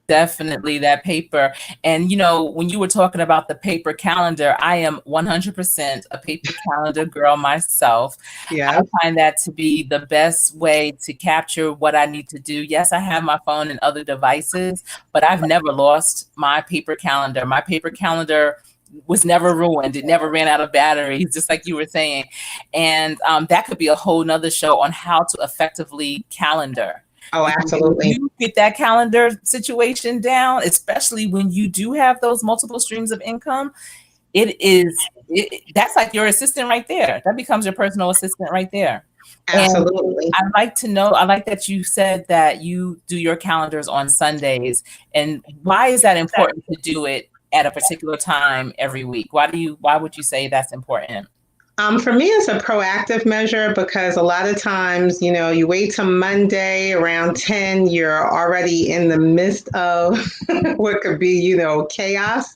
Definitely that paper. And, when you were talking about the paper calendar, I am 100% a paper calendar girl myself. Yeah. I find that to be the best way to capture what I need to do. Yes, I have my phone and other devices, but I've never lost my paper calendar. My paper calendar was never ruined. It never ran out of batteries, just like you were saying. And that could be a whole nother show on how to effectively calendar. Oh, absolutely. You get that calendar situation down, especially when you do have those multiple streams of income. That's like your assistant right there. That becomes your personal assistant right there. Absolutely. And I like that you said that you do your calendars on Sundays. And why is that important to do it at a particular time every week? Why would you say that's important? For me, it's a proactive measure, because a lot of times, you wait till Monday around 10, you're already in the midst of what could be, chaos.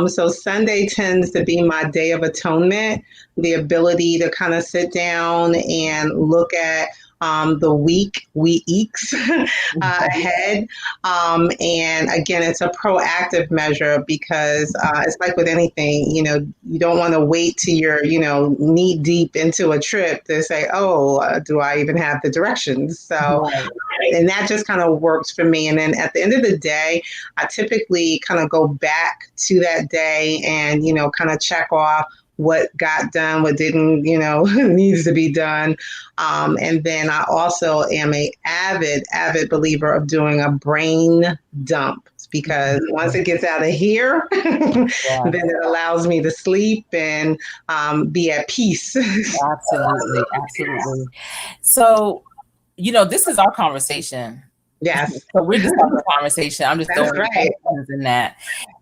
So Sunday tends to be my day of atonement, the ability to kind of sit down and look at the weeks ahead. And again, it's a proactive measure, because it's like with anything, you don't want to wait till you're, knee deep into a trip to say, do I even have the directions? So, and that just kind of works for me. And then at the end of the day, I typically kind of go back to that day and, kind of check off what got done, what didn't, needs to be done. And then I also am a avid believer of doing a brain dump, because once it gets out of here, then it allows me to sleep and be at peace. Absolutely. Absolutely. So, this is our conversation. Yes. So we're just having a conversation. I'm just throwing questions in that.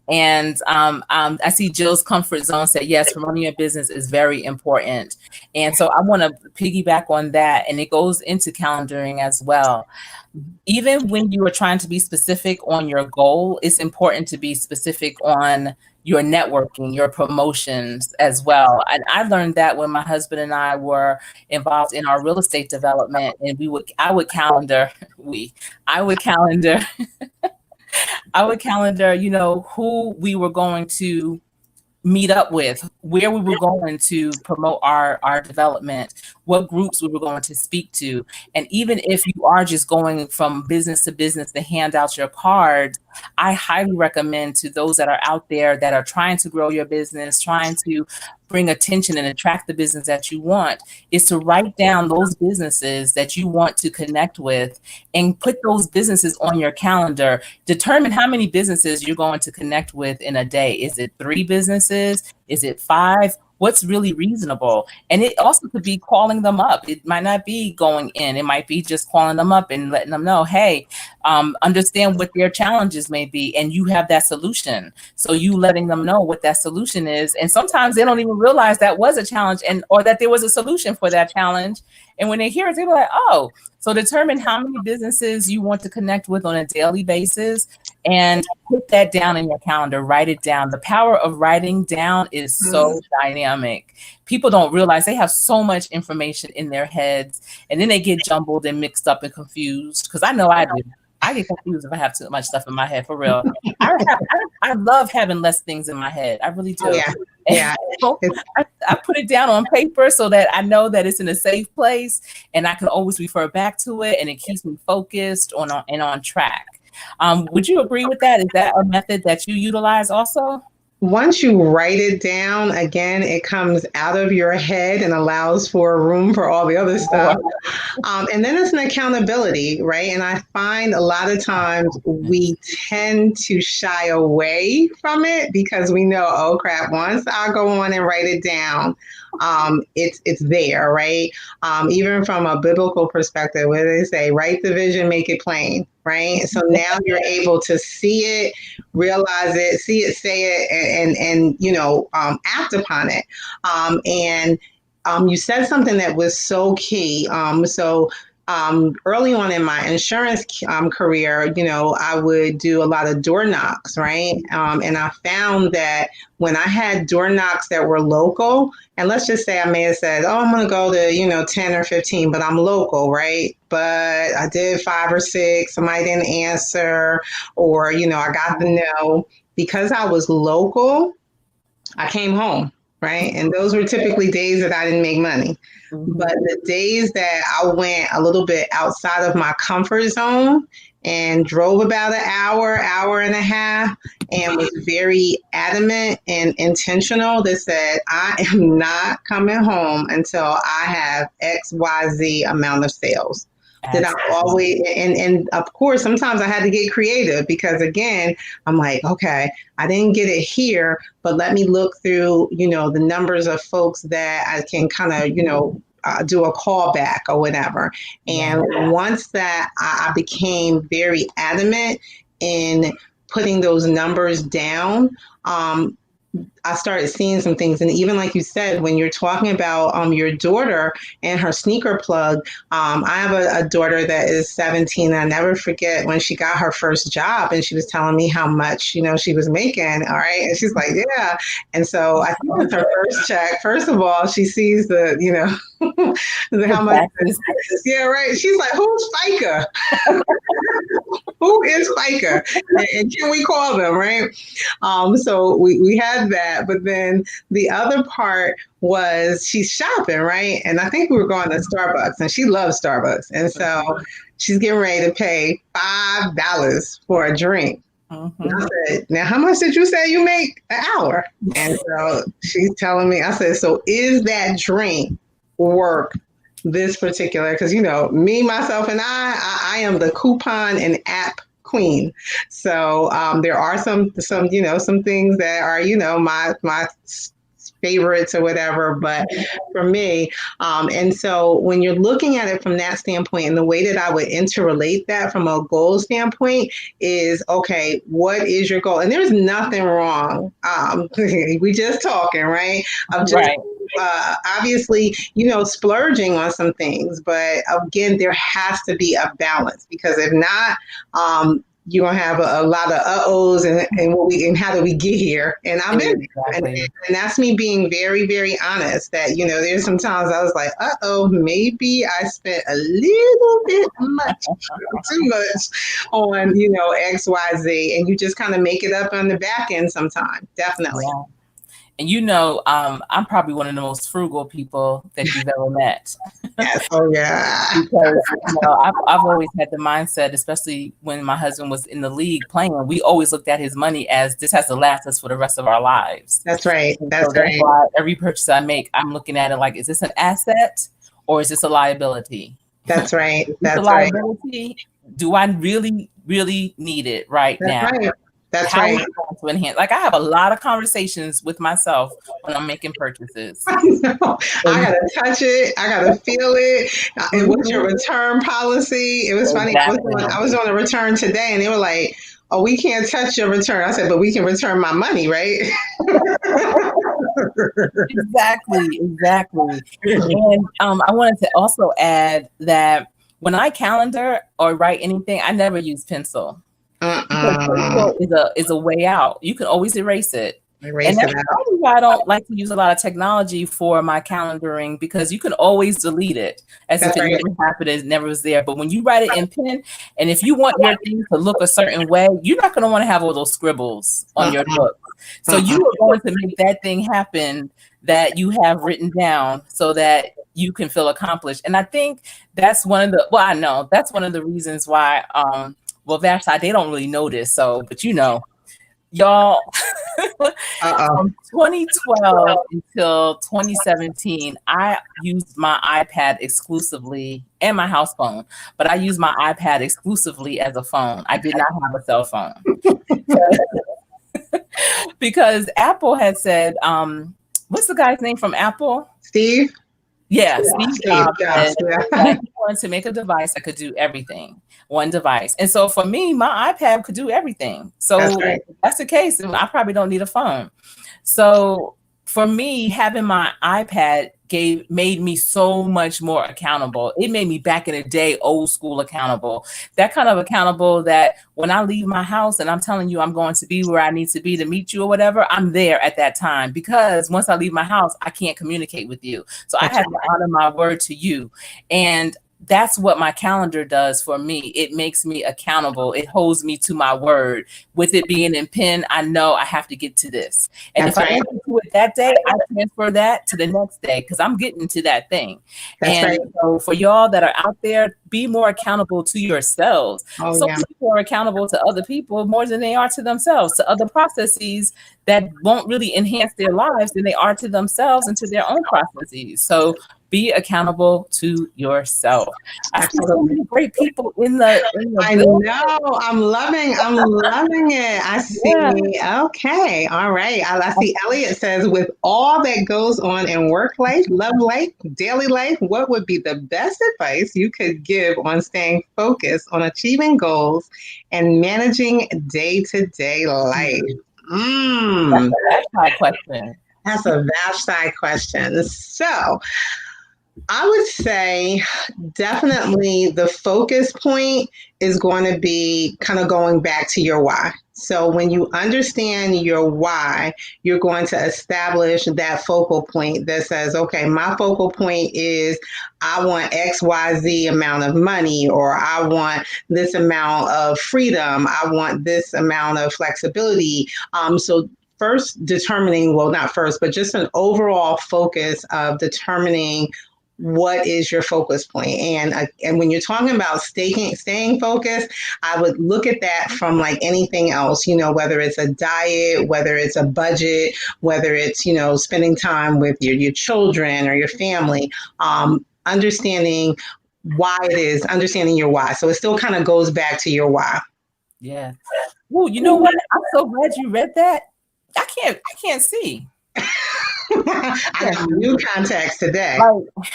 And I see Jill's comfort zone said, yes, promoting your business is very important. And so I want to piggyback on that. And it goes into calendaring as well. Even when you are trying to be specific on your goal, it's important to be specific on your networking, your promotions as well. And I learned that when my husband and I were involved in our real estate development, and I would calendar, who we were going to meet up with, where we were going to promote our development, what groups we were going to speak to. And even if you are just going from business to business to hand out your cards, I highly recommend to those that are out there that are trying to grow your business, trying to bring attention and attract the business that you want, is to write down those businesses that you want to connect with and put those businesses on your calendar. Determine how many businesses you're going to connect with in a day. Is it 3 businesses? Is it 5? What's really reasonable? And it also could be calling them up. It might not be going in. It might be just calling them up and letting them know, hey, understand what their challenges may be, and you have that solution. So you letting them know what that solution is. And sometimes they don't even realize that was a challenge, and or that there was a solution for that challenge. And when they hear it, they're like, oh. So determine how many businesses you want to connect with on a daily basis and put that down in your calendar. Write it down. The power of writing down is so dynamic. People don't realize they have so much information in their heads, and then they get jumbled and mixed up and confused. Because I know I do. I get confused if I have too much stuff in my head, for real. I love having less things in my head. I really do. Oh, yeah. So I put it down on paper so that I know that it's in a safe place, and I can always refer back to it, and it keeps me focused on track. Would you agree with that? Is that a method that you utilize also? Once you write it down, again, it comes out of your head and allows for room for all the other stuff. And then it's an accountability, right? And I find a lot of times we tend to shy away from it because we know, oh crap, once I go on and write it down, it's there, right? Even from a biblical perspective, where they say, write the vision, make it plain, right? So now you're able to see it, realize it, see it, say it, and act upon it. And you said something that was so key. Early on in my insurance career, I would do a lot of door knocks, right? And I found that when I had door knocks that were local, and let's just say I may have said, oh, I'm going to go to, 10 or 15, but I'm local, right? But I did 5 or 6, somebody didn't answer, or, I got the no. Because I was local, I came home, right? And those were typically days that I didn't make money. But the days that I went a little bit outside of my comfort zone and drove about an hour and a half, and was very adamant and intentional that said, I am not coming home until I have XYZ amount of sales. That I always, and of course, sometimes I had to get creative because again, I'm like, okay, I didn't get it here, but let me look through, the numbers of folks that I can kind of, do a call back or whatever. And once that I became very adamant in putting those numbers down, I started seeing some things. And even like you said, when you're talking about your daughter and her sneaker plug, I have a daughter that is 17. I never forget when she got her first job and she was telling me how much, she was making. All right. And she's like, yeah. And so I think with her first check, first of all, she sees the, how much. Yeah, right. She's like, who's FICA? Who is FICA? And can we call them, right? So we had that. But then the other part was she's shopping, right? And I think we were going to Starbucks, and she loves Starbucks. And so she's getting ready to pay $5 for a drink. Mm-hmm. I said, now, how much did you say you make an hour? And so she's telling me, I said, so is that drink work this particular? Because, me, myself, and I am the coupon and app queen. So there are some things that are, my favorites or whatever, but for me, and so when you're looking at it from that standpoint, and the way that I would interrelate that from a goal standpoint is, okay, what is your goal? And there's nothing wrong. We just talking, right? Of just obviously, splurging on some things, but again, there has to be a balance, because if not, you're gonna have a lot of uh-ohs and how do we get here? And I've been, and that's me being very, very honest that, there's some times I was like, maybe I spent a little bit too much on, XYZ, and you just kind of make it up on the back end sometime. Definitely. Yeah. And I'm probably one of the most frugal people that you've ever met. Yes. Oh yeah. Because I've always had the mindset, especially when my husband was in the league playing, we always looked at his money as this has to last us for the rest of our lives. That's right. And That's so that's right. why every purchase I make, I'm looking at it like, is this an asset or is this a liability? That's right. If it's That's a right. liability, do I really, really need it right That's now? right. That's How right. is it going to enhance? Like I have a lot of conversations with myself when I'm making purchases. I gotta touch it. I gotta feel it. And what's your Mhm. return policy? It was funny. Exactly. I was on a return today, and they were like, "Oh, we can't touch your return." I said, "But we can return my money, right?" Exactly. And I wanted to also add that when I calendar or write anything, I never use pencil. Because Uh-uh. pencil is a way out. You can always erase it. And Erase it that's out. probably why I don't like to use a lot of technology for my calendaring, because you can always delete it as if That's it right. never happened, it never was there. But when you write it in pen, and if you want your thing to look a certain way, you're not going to want to have all those scribbles on your Uh-uh. book. So Uh-uh. you are going to make that thing happen that you have written down so that you can feel accomplished. And I think that's I know that's one of the reasons why, well, Vashti, they don't really know this. So, but y'all, Uh-oh. from 2012 until 2017, I used my iPad exclusively and my house phone, but I used my iPad exclusively as a phone. I did not have a cell phone because Apple had said, what's the guy's name from Apple? Steve? Yeah, Steve Steve Jobs Jobs. said Yeah. that he wanted to make a device that could do everything, one device. And so for me, my iPad could do everything. That's So right. if that's the case, I probably don't need a phone. So for me, having my iPad made me so much more accountable. It made me back in the day old school accountable. That kind of accountable that when I leave my house and I'm telling you I'm going to be where I need to be to meet you or whatever, I'm there at that time, because once I leave my house, I can't communicate with you. So I That's have right. to honor my word to you. And that's what my calendar does for me. It makes me accountable. It holds me to my word. With it being in pen, I know I have to get to this. And if That's I right. don't get to it that day, I transfer that to the next day because I'm getting to that thing. That's And right. so for y'all that are out there, be more accountable to yourselves. Oh So yeah. many people are accountable to other people more than they are to themselves, to other processes that won't really enhance their lives than they are to themselves and to their own processes. So be accountable to yourself. I see so Absolutely. many great people in the I building. know. I'm loving it. I Yeah. see. Okay. All right. I see Elliot says, with all that goes on in work life, love life, daily life, what would be the best advice you could give on staying focused on achieving goals and managing day-to-day life? That's Mm, a lifestyle question. that's a vast side question. So I would say definitely the focus point is going to be kind of going back to your why. So when you understand your why, you're going to establish that focal point that says, okay, my focal point is I want XYZ amount of money, or I want this amount of freedom, I want this amount of flexibility. So first determining, well, not first, but just an overall focus of determining what is your focus point. And when you're talking about staying focused, I would look at that from like anything else, whether it's a diet, whether it's a budget, whether it's, spending time with your children or your family, understanding why it is, understanding your why. So it still kind of goes back to your why. Yeah. Well, you know what? I'm so glad you read that. I can't see. I got new contacts today. Like,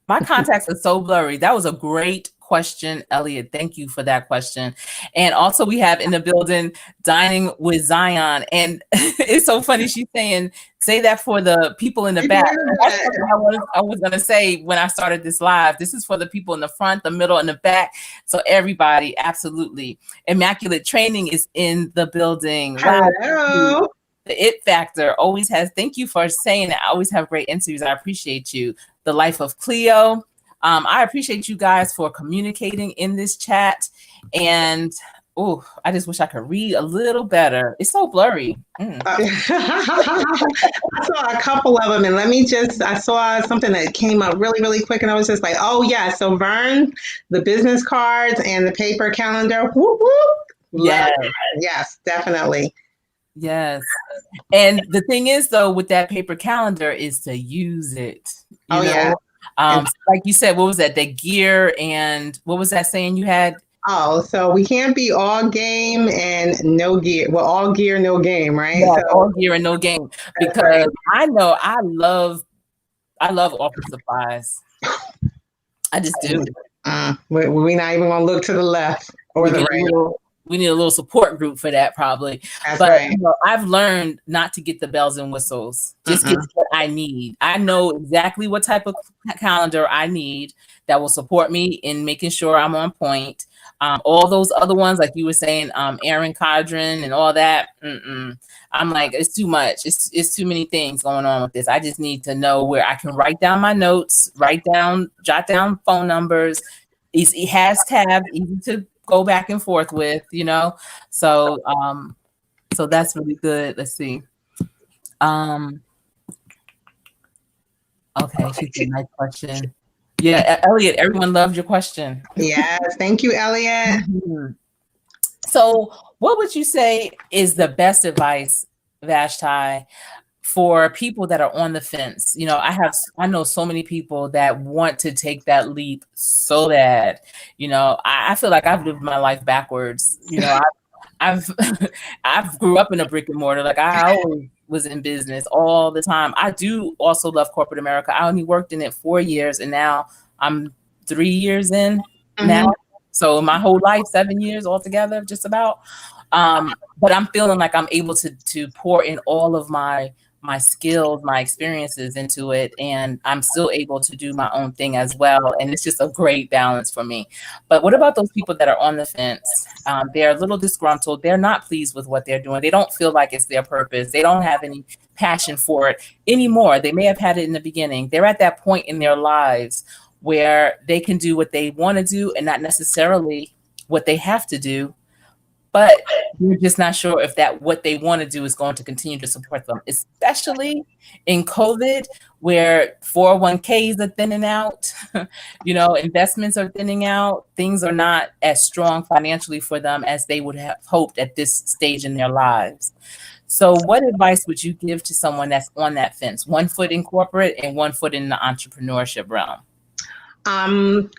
my contacts are so blurry. That was a great question, Elliot. Thank you for that question. And also we have in the building Dining with Zion. And it's so funny. She's saying, say that for the people in the back. And that's something I was going to say when I started this live. This is for the people in the front, the middle, and the back. So everybody, absolutely. Immaculate Training is in the building. Wow. Hello. The It Factor always has, thank you for saying that. I always have great interviews. I appreciate you. The Life of Cleo. I appreciate you guys for communicating in this chat. And Oh, I just wish I could read a little better. It's so blurry. I saw a couple of them, and I saw something that came up really, really quick, and I was just like, oh, yeah. So, Vern, the business cards and the paper calendar, whoop, whoop. Love Yes, it. Yes, definitely. yes. And the thing is, though, with that paper calendar is to use it, Oh, you yeah. know? And Like you said, what was that? The gear and what was that saying you had? oh, so we can't be all game and no gear. Well, all gear, no game, right? Yeah, So all gear and no game. that's right. Because I know I love office supplies. I just do. We're not even going to look to the left or We the need a right. little we need a little support group for that probably. That's But right. I've learned not to get the bells and whistles. Just get Mm-mm. what I need. I know exactly what type of calendar I need that will support me in making sure I'm on point. All those other ones, like you were saying, Aaron Cadron and all that. I'm like, it's too much. It's too many things going on with this. I just need to know where I can write down my notes, jot down phone numbers. It has tabs, easy to go back and forth with, so that's really good. Let's see. Um, okay, she said nice question. Yeah, Elliot, everyone loved your question. Yes. Thank you, Elliot. Mhm. So, what would you say is the best advice, Vashti, for people that are on the fence? I know so many people that want to take that leap so bad. I feel like I've lived my life backwards. I've I've grew up in a brick and mortar. Like I always was in business all the time. I do also love corporate America. I only worked in it 4 years, and now I'm 3 years in now. Mhm. So my whole life, 7 years altogether, just about. But I'm feeling like I'm able to pour in all of my skills, my experiences into it, and I'm still able to do my own thing as well. And it's just a great balance for me. But what about those people that are on the fence? They're a little disgruntled. They're not pleased with what they're doing. They don't feel like it's their purpose. They don't have any passion for it anymore. They may have had it in the beginning. They're at that point in their lives where they can do what they want to do and not necessarily what they have to do, but you're just not sure if that what they want to do is going to continue to support them, especially in COVID, where 401ks are thinning out, investments are thinning out, things are not as strong financially for them as they would have hoped at this stage in their lives. So, what advice would you give to someone that's on that fence, one foot in corporate and one foot in the entrepreneurship realm?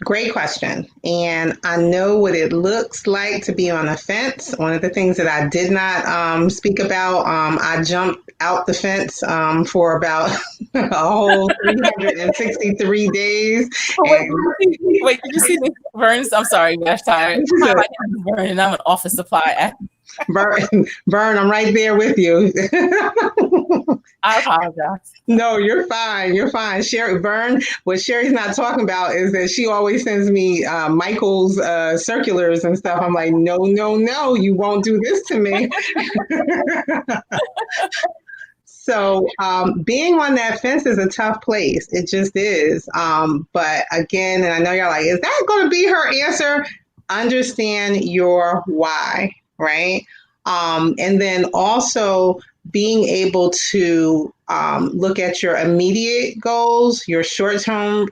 Great question. And I know what it looks like to be on a fence. One of the things that I did not speak about, I jumped out the fence for about a whole 363 days. Oh, And wait, did you see this, Burns? I'm sorry, Vashti. Hi, my name is Vern, and I'm an office supply. Vern, I'm right there with you. I apologize. No, you're fine. You're fine. Sherri, Vern, what Sherri's not talking about is that she always sends me Michael's circulars and stuff. I'm like, no, no, no, you won't do this to me. So being on that fence is a tough place. It just is. But again, and I know y'all like, is that going to be her answer? Understand your why, right? And then also being able to look at your immediate goals, your short-term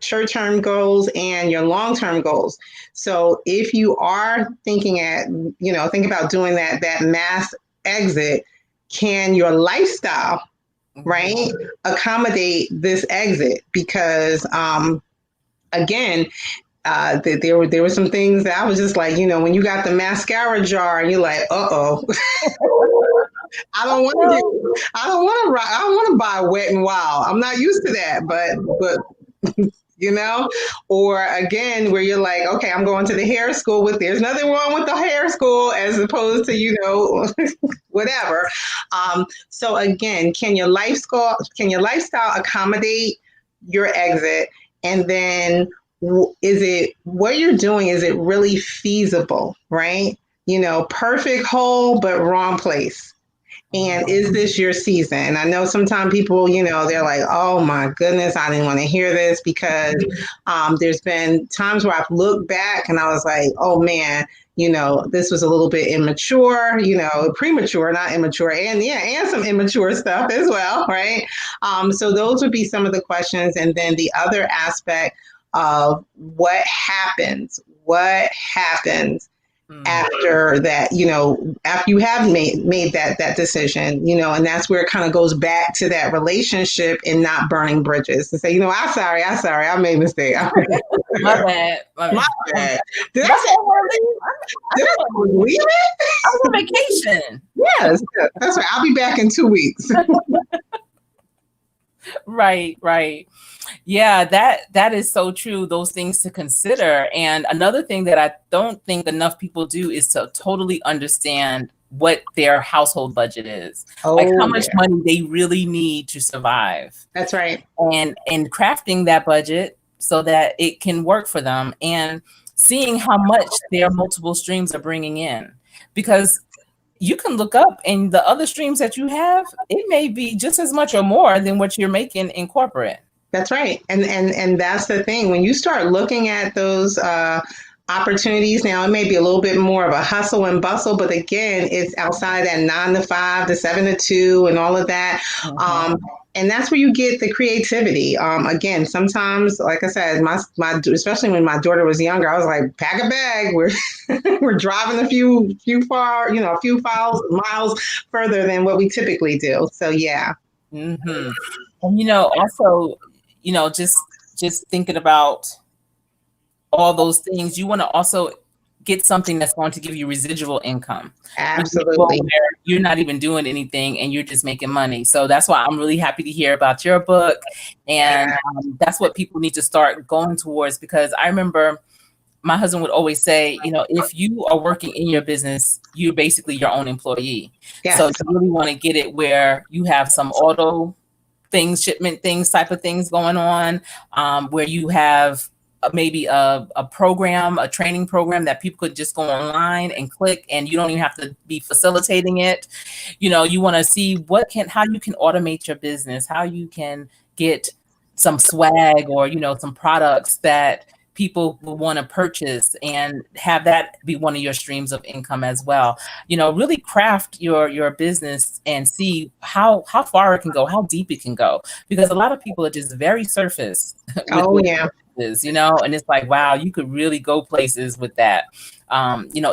goals, and your long-term goals. So if you are think about doing that mass exit, can your lifestyle, right, accommodate this exit? Because again, there were some things that I was just like, when you got the mascara jar and you're like, uh-oh. I don't want to I don't want to buy Wet and Wild. I'm not used to that, but or again, where you're like, okay, I'm going to the hair school there's nothing wrong with the hair school as opposed to, whatever. So again, can your lifestyle accommodate your exit? And then is it what you're doing? Is it really feasible? Right? Perfect hole, but wrong place. And is this your season? I know sometimes people, they're like, oh my goodness, I didn't want to hear this because there's been times where I've looked back and I was like, oh man, this was a little bit immature, premature, not immature, and some immature stuff as well, right? So those would be some of the questions. And then the other aspect of what happens after that, after you have made that decision, and that's where it kind of goes back to that relationship and not burning bridges and say, I'm sorry, I made a mistake. My bad. Did I leave it? I was on vacation. Yes, that's right. I'll be back in 2 weeks. Right. Yeah, that is so true. Those things to consider. And another thing that I don't think enough people do is to totally understand what their household budget is. Like how much money they really need to survive. That's right. And crafting that budget so that it can work for them and seeing how much their multiple streams are bringing in. Because you can look up and the other streams that you have, it may be just as much or more than what you're making in corporate. That's right. And that's the thing. When you start looking at those opportunities now, it may be a little bit more of a hustle and bustle, but again, it's outside that 9 to 5 to 7 to 2 and all of that. And that's where you get the creativity. Again, sometimes, like I said, my especially when my daughter was younger, I was like, pack a bag. We're driving a few miles further than what we typically do. So yeah. Mm-hmm. And also, just thinking about all those things, you want to also get something that's going to give you residual income. Absolutely. Where you're not even doing anything and you're just making money. So that's why I'm really happy to hear about your book. And that's what people need to start going towards, because I remember my husband would always say, if you are working in your business, you're basically your own employee. Yes. So you really want to get it where you have some auto things, shipment things, type of things going on, where you have maybe a program, a training program that people could just go online and click, and you don't even have to be facilitating it. You want to see how you can automate your business, how you can get some swag or, some products that people will want to purchase and have that be one of your streams of income as well. Really craft your business and see how far it can go, how deep it can go, because a lot of people are just very surface. And it's like, wow, you could really go places with that.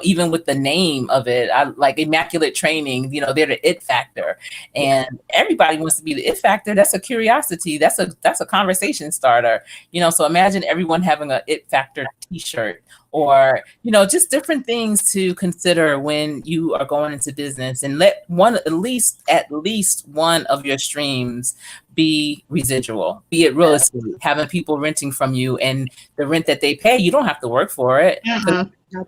Even with the name of it, I like Immaculate Training, they're the it factor, and everybody wants to be the it factor. That's a curiosity. That's a conversation starter, so imagine everyone having a it factor t-shirt, or, just different things to consider when you are going into business, and let at least one of your streams be residual, be it real estate, having people renting from you, and the rent that they pay, you don't have to work for it.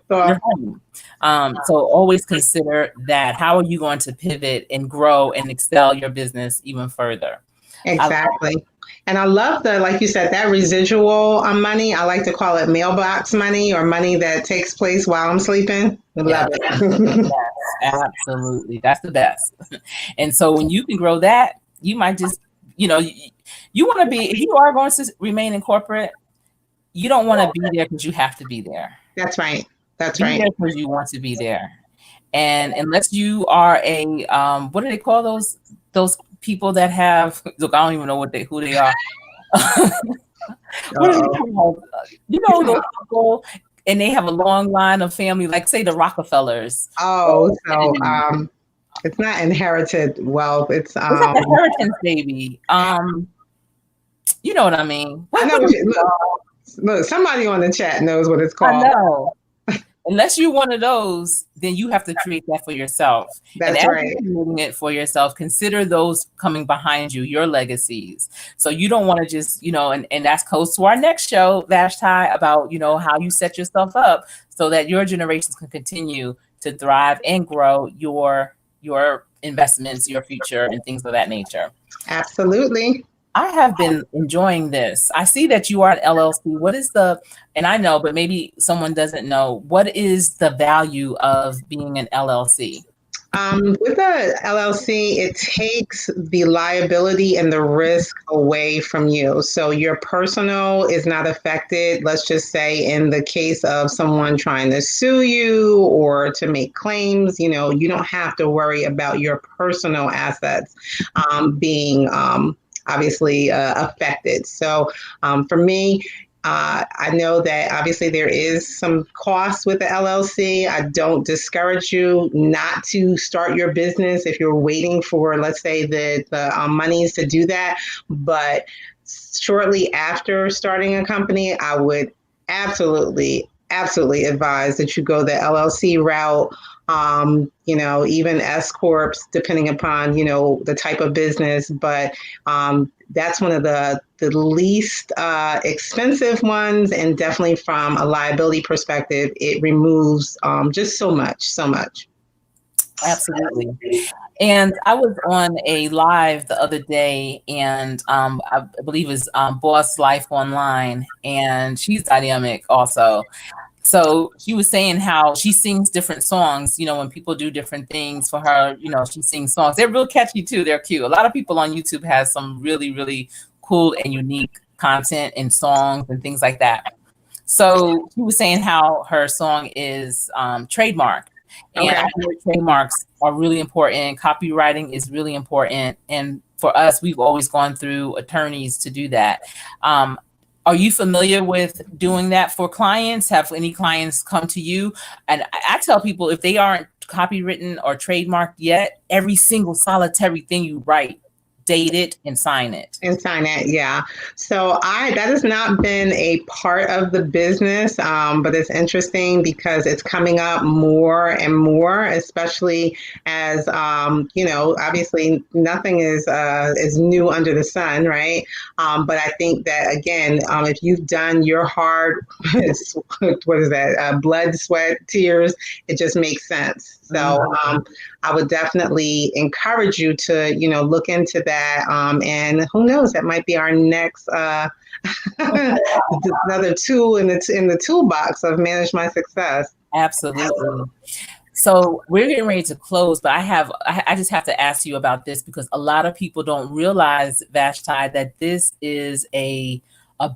So always consider that. How are you going to pivot and grow and excel your business even further? Exactly. And I love like you said, that residual money. I like to call it mailbox money, or money that takes place while I'm sleeping. I love it. Yes, absolutely. That's the best. And so when you can grow that, you might just, you want to be, if you are going to remain in corporate, you don't want to be there because you have to be there. That's right. Be there because you want to be there. And unless you are a, what do they call those people that have, look, I don't even know who they are. What are they called? Those people, and they have a long line of family, like say the Rockefellers. Oh, so it's not inherited wealth. It's like inheritance, baby. You know what I mean? I know. Look, somebody on the chat knows what it's called. I know. Unless you're one of those, then you have to create that for yourself. That's right. As you're creating it for yourself, consider those coming behind you, your legacies. So you don't want to just, and that's close to our next show, Vashti, about, how you set yourself up so that your generations can continue to thrive and grow your investments, your future, and things of that nature. Absolutely. I have been enjoying this. I see that you are an LLC. What is and I know, but maybe someone doesn't know, what is the value of being an LLC? With the LLC, it takes the liability and the risk away from you. So your personal is not affected. Let's just say in the case of someone trying to sue you or to make claims, you don't have to worry about your personal assets being obviously affected. So for me, I know that obviously there is some cost with the LLC. I don't discourage you not to start your business if you're waiting for, let's say, the monies to do that. But shortly after starting a company, I would absolutely advise that you go the LLC route. Even S corps, depending upon the type of business, but that's one of the least expensive ones, and definitely from a liability perspective, it removes just so much. Absolutely. And I was on a live the other day, and I believe it's Boss Life Online, and she's dynamic also. So she was saying how she sings different songs, when people do different things for her, she sings songs. They're real catchy too. They're cute. A lot of people on YouTube has some really, really cool and unique content and songs and things like that. So she was saying how her song is trademarked. And Okay. I know trademarks are really important. Copywriting is really important. And for us, we've always gone through attorneys to do that. Are you familiar with doing that for clients? Have any clients come to you? And I tell people, if they aren't copywritten or trademarked yet, every single solitary thing you write, date it and sign it. Yeah. So that has not been a part of the business, but it's interesting because it's coming up more and more, especially as obviously nothing is new under the sun, right? But I think that again, if you've done your hard, what is that? Blood, sweat, tears, it just makes sense. So I would definitely encourage you to, look into that. And who knows, that might be our next another tool in the toolbox of Manage My Success. Absolutely. So we're getting ready to close, but I just have to ask you about this because a lot of people don't realize, Vashti, that this is a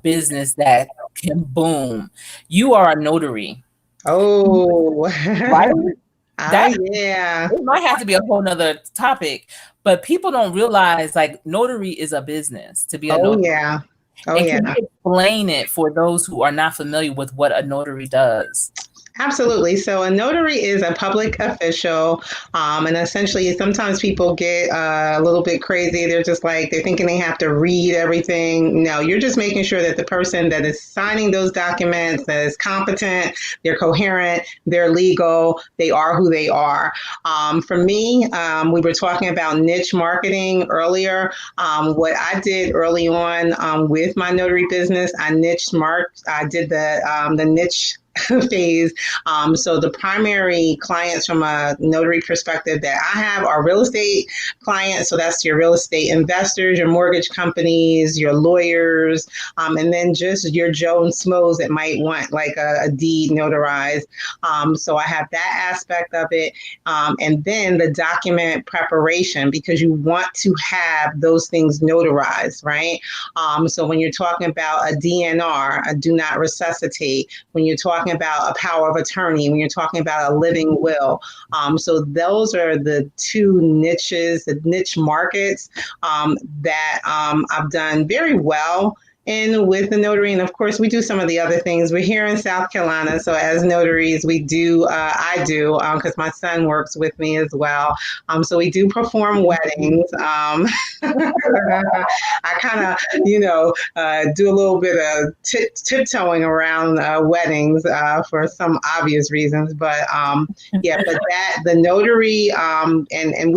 business that can boom. You are a notary. Oh, right? Yeah. It might have to be a whole nother topic, but people don't realize like notary is a business to be a notary. Yeah. And can you explain it for those who are not familiar with what a notary does? Absolutely. So a notary is a public official, and essentially sometimes people get a little bit crazy. They're just like, they're thinking they have to read everything. No, you're just making sure that the person that is signing those documents that is competent, they're coherent, they're legal, they are who they are. For me, we were talking about niche marketing earlier. What I did early on with my notary business, I did the niche phase. So the primary clients from a notary perspective that I have are real estate clients. So that's your real estate investors, your mortgage companies, your lawyers, and then just your Joe and Smoes that might want like a deed notarized. So I have that aspect of it. And then the document preparation, because you want to have those things notarized, right? So when you're talking about a DNR, a do not resuscitate, when you're talking about a power of attorney, when you're talking about a living will. So those are the two niches, the niche markets that I've done very well in with the notary. And of course, we do some of the other things. We're here in South Carolina. So as notaries, I do, because my son works with me as well. So we do perform weddings. I kind of, do a little bit of tiptoeing around weddings for some obvious reasons. But the notary, and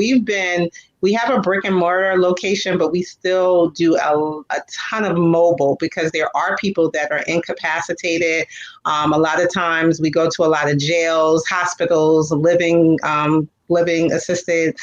we have a brick and mortar location, but we still do a ton of mobile because there are people that are incapacitated. A lot of times we go to a lot of jails, hospitals, living living assisted,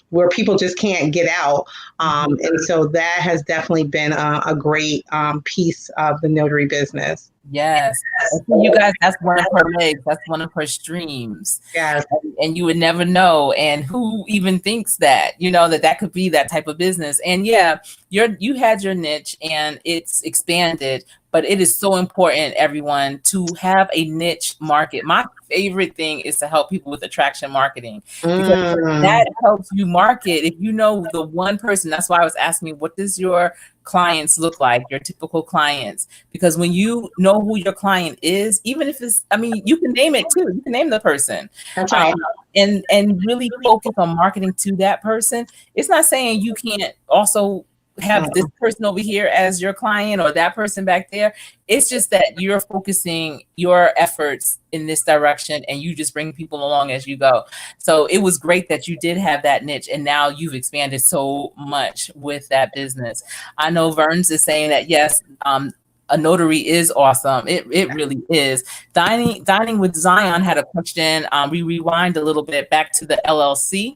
where people just can't get out. And so that has definitely been a great piece of the notary business. Yes. And see, you guys, that's one of her legs. That's one of her streams. Yes. And you would never know. And who even thinks that, that could be that type of business. And yeah, you had your niche and it's expanded, but it is so important, everyone, to have a niche market. My favorite thing is to help people with attraction marketing, because that helps you market. If you know the one person, that's why I was asking, what does your clients look like, your typical clients? Because when you know who your client is, even if it's, you can name it too. You can name the person. That's right. And really focus on marketing to that person. It's not saying you can't also have this person over here as your client or that person back there. It's just that you're focusing your efforts in this direction and you just bring people along as you go. So it was great that you did have that niche, and now you've expanded so much with that business. I know Verns is saying that, yes, a notary is awesome. It really is. Dining with Zion had a question. We rewind a little bit back to the LLC,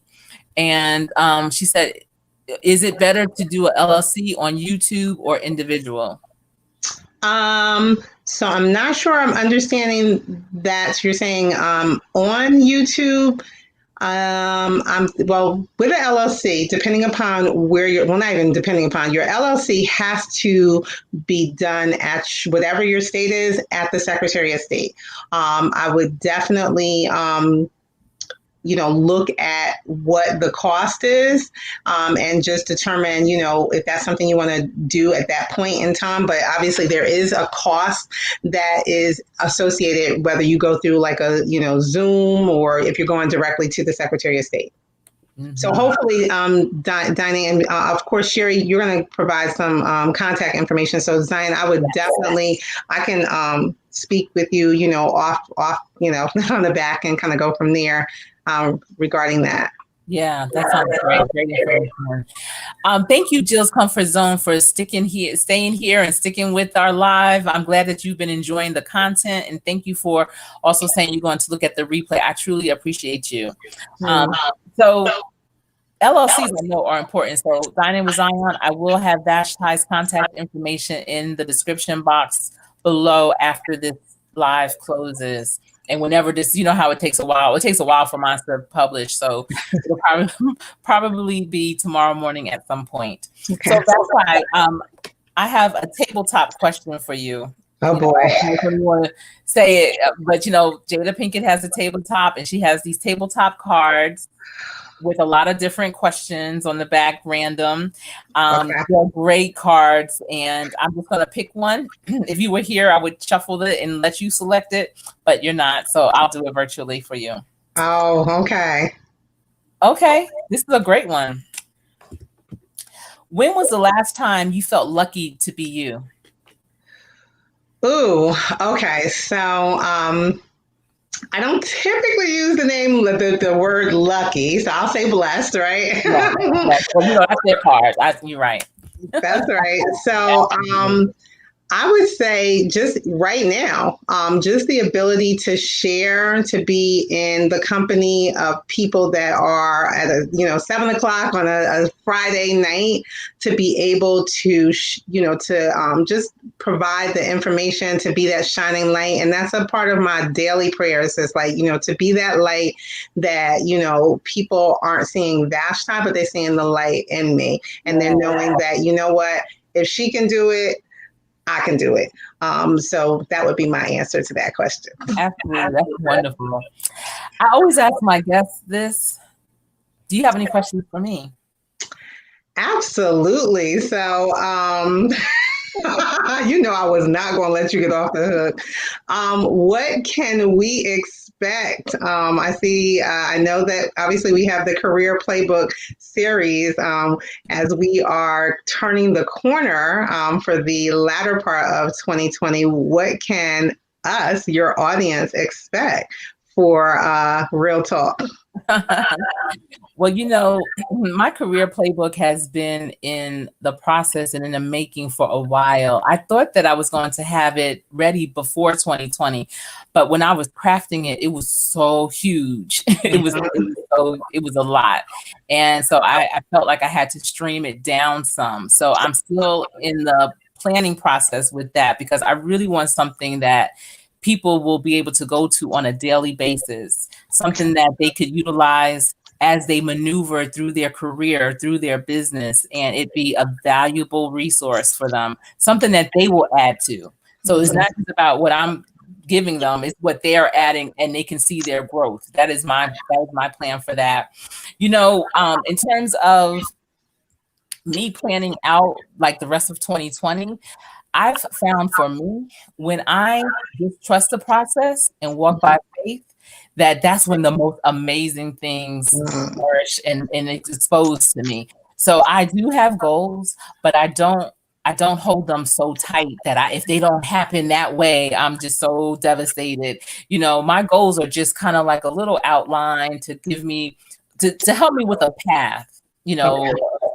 and she said, is it better to do a LLC on YouTube or individual? So I'm not sure I'm understanding that. So you're saying on YouTube. Well, with an LLC, depending upon where you're, well, not even depending upon, your LLC has to be done at whatever your state is at the Secretary of State. I would definitely, look at what the cost is, and just determine, if that's something you want to do at that point in time. But obviously there is a cost that is associated, whether you go through like a, Zoom, or if you're going directly to the Secretary of State. Mm-hmm. So hopefully, Dinah, and of course, Sherri, you're going to provide some contact information. So Zion, I would definitely, I can speak with you, off, on the back, and kind of go from there. Regarding that. Yeah, that sounds great. Great information. Thank you, Jill's Comfort Zone, for staying here and sticking with our live. I'm glad that you've been enjoying the content, and thank you for also saying you're going to look at the replay. I truly appreciate you. So LLCs, I know, are important. So Dining with Zion, I will have Vashti's contact information in the description box below after this live closes. And whenever this, how it takes a while. It takes a while for mine to publish, so it'll probably be tomorrow morning at some point. Okay. So that's why I have a tabletop question for you. Oh boy! You want to say it, but Jada Pinkett has a tabletop, and she has these tabletop cards with a lot of different questions on the back, random. They're great cards, and I'm just going to pick one. If you were here, I would shuffle it and let you select it, but you're not, so I'll do it virtually for you. Oh, okay. Okay, this is a great one. When was the last time you felt lucky to be you? Ooh, okay. So, I don't typically use the word lucky, so I'll say blessed, right? Yeah. Well, that's their part. You're right. That's right. So, I would say just right now, just the ability to share, to be in the company of people that are at 7 o'clock on a Friday night, to be able to, just provide the information, to be that shining light. And that's a part of my daily prayers, is like, to be that light that, people aren't seeing Vashti, but they're seeing the light in me. And then knowing that, what, if she can do it, I can do it. So that would be my answer to that question. Absolutely. That's wonderful. I always ask my guests this. Do you have any questions for me? Absolutely. So, I was not going to let you get off the hook. What can we expect? I know that obviously we have the Career Playbook series, as we are turning the corner for the latter part of 2020. What can your audience, expect for Real Talk? Well, my career playbook has been in the process and in the making for a while. I thought that I was going to have it ready before 2020, but when I was crafting it, it was so huge. It was a lot. And so I felt like I had to stream it down some. So I'm still in the planning process with that because I really want something that people will be able to go to on a daily basis, something that they could utilize as they maneuver through their career, through their business, and it be a valuable resource for them, something that they will add to. So it's not just about what I'm giving them, it's what they're adding and they can see their growth. That is my plan for that. In terms of me planning out like the rest of 2020, I've found for me, when I just trust the process and walk by faith, that's when the most amazing things flourish and it's exposed to me. So I do have goals, but I don't hold them so tight that if they don't happen that way, I'm just so devastated. My goals are just kind of like a little outline to give me to help me with a path,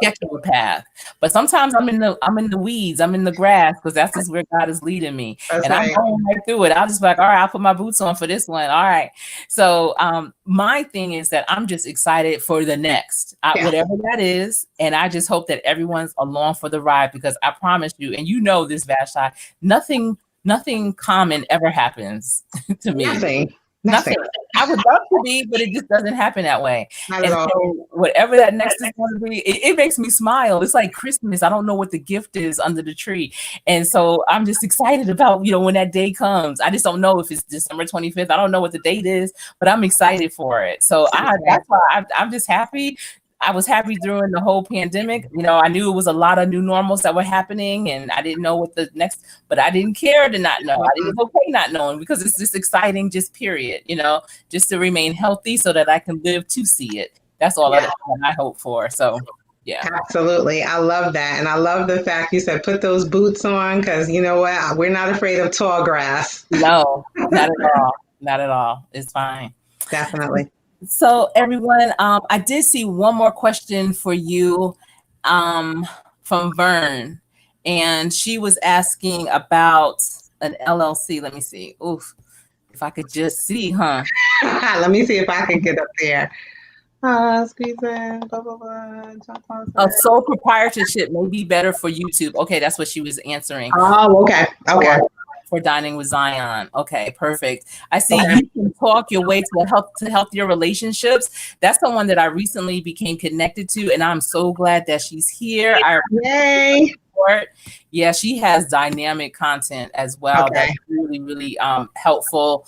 sketch of a path. But sometimes I'm in the weeds, I'm in the grass, because that's just where God is leading me. That's and right. I'm going right through it. I'll just be like, all right, I'll put my boots on for this one. All right. So my thing is that I'm just excited for the next, whatever that is. And I just hope that everyone's along for the ride, because I promise you, and this, Vashti, nothing common ever happens to me. Nothing. I would love to be, but it just doesn't happen that way. Not at all. So whatever that next is going to be, it makes me smile. It's like Christmas. I don't know what the gift is under the tree. And so I'm just excited about, when that day comes. I just don't know if it's December 25th. I don't know what the date is, but I'm excited for it. So that's why I'm just happy. I was happy during the whole pandemic. I knew it was a lot of new normals that were happening, and I didn't know what the next, but I didn't care to not know. It was okay not knowing, because it's just exciting, just period, just to remain healthy so that I can live to see it. That's all that I hope for. So, yeah. Absolutely. I love that. And I love the fact you said, put those boots on, because you know what? We're not afraid of tall grass. No, not at all. Not at all. It's fine. Definitely. So everyone, I did see one more question for you from Vern, and she was asking about an LLC. Let me see. Oof, if I could just see, huh? Let me see if I can get up there. Squeeze in, blah, blah, blah. A sole proprietorship may be better for YouTube. Okay, that's what she was answering. Oh, okay. Okay. For Dining with Zion. Okay, perfect. I see you can talk your way to healthier relationships. That's the one that I recently became connected to, and I'm so glad that she's here. Yay! Yeah, she has dynamic content as well. Okay. That's really, really helpful.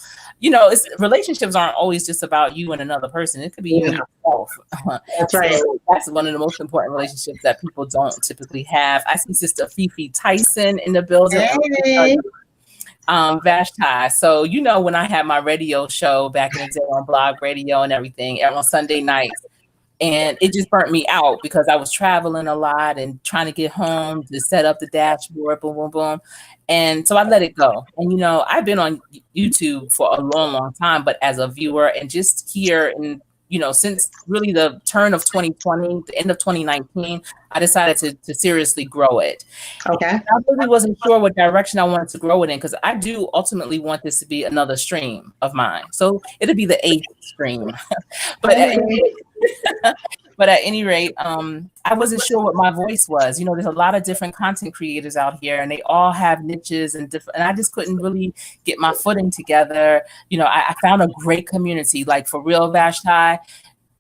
Relationships aren't always just about you and another person. It could be you and yourself. That's right. So that's one of the most important relationships that people don't typically have. I see Sister Fifi Tyson in the building. Hey. Vashti. So, when I had my radio show back in the day on blog radio and everything on Sunday nights, and it just burnt me out because I was traveling a lot and trying to get home to set up the dashboard, boom, boom, boom. And so I let it go. And, I've been on YouTube for a long, long time, but as a viewer, and just here in since really the turn of 2020, the end of 2019, I decided to seriously grow it. Okay. And I really wasn't sure what direction I wanted to grow it in, because I do ultimately want this to be another stream of mine. So it'll be the 8th stream. But at any rate, I wasn't sure what my voice was. There's a lot of different content creators out here, and they all have niches and different. And I just couldn't really get my footing together. I found a great community, like for real, Vashti.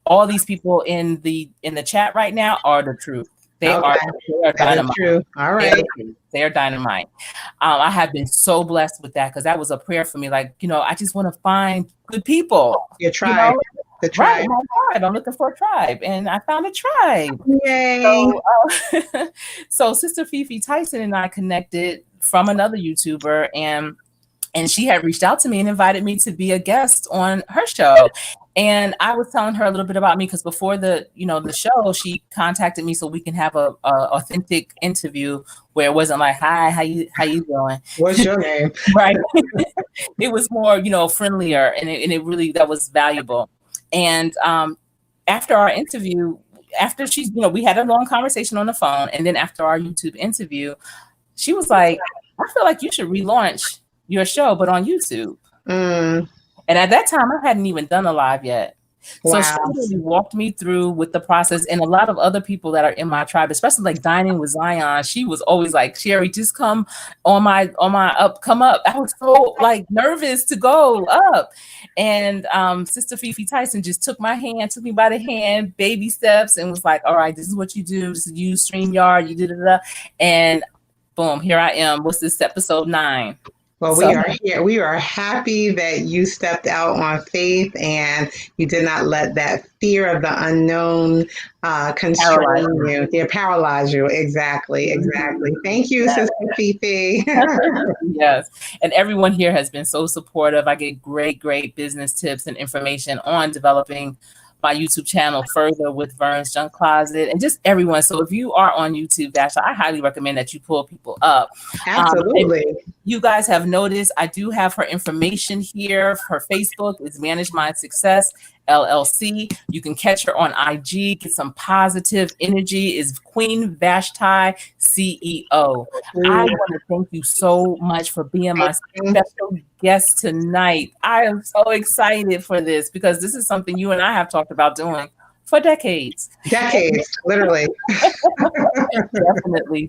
All these people in the chat right now are the truth. They are dynamite. True. All right. They're dynamite. I have been so blessed with that, because that was a prayer for me. Like, I just want to find good people. Your tribe. The tribe. Right, my tribe. I'm looking for a tribe, and I found a tribe. Yay. So Sister Fifi Tyson and I connected from another YouTuber, and she had reached out to me and invited me to be a guest on her show. And I was telling her a little bit about me, because before the show, she contacted me so we can have a authentic interview where it wasn't like, hi, how you doing? What's your name? Right. It was more, friendlier, and it really, that was valuable. And after our interview, after she's, we had a long conversation on the phone. And then after our YouTube interview, she was like, I feel like you should relaunch your show, but on YouTube. Mm. And at that time, I hadn't even done a live yet. So she Wow. really walked me through with the process, and a lot of other people that are in my tribe, especially like Dining with Zion, she was always like, Sherri, just come on my come up. I was so like nervous to go up. And Sister Fifi Tyson just took me by the hand, baby steps, and was like, all right, this is what you do. Just use StreamYard, you did it. And boom, here I am. What's this, episode 9? Well, we are here. We are happy that you stepped out on faith and you did not let that fear of the unknown constrain you. Yeah, paralyze you. Exactly. Thank you, Sister Fifi. Yes. And everyone here has been so supportive. I get great business tips and information on developing my YouTube channel further with Vern's Junk Closet and just everyone. So if you are on YouTube, Vashti, I highly recommend that you pull people up. Absolutely. You guys have noticed I do have her information here. Her Facebook is Manage My Success LLC. You can catch her on IG, get some positive energy. Is Queen Vashti CEO. I want to thank you so much for being my special guest tonight. I am so excited for this because this is something you and I have talked about doing for decades. Literally.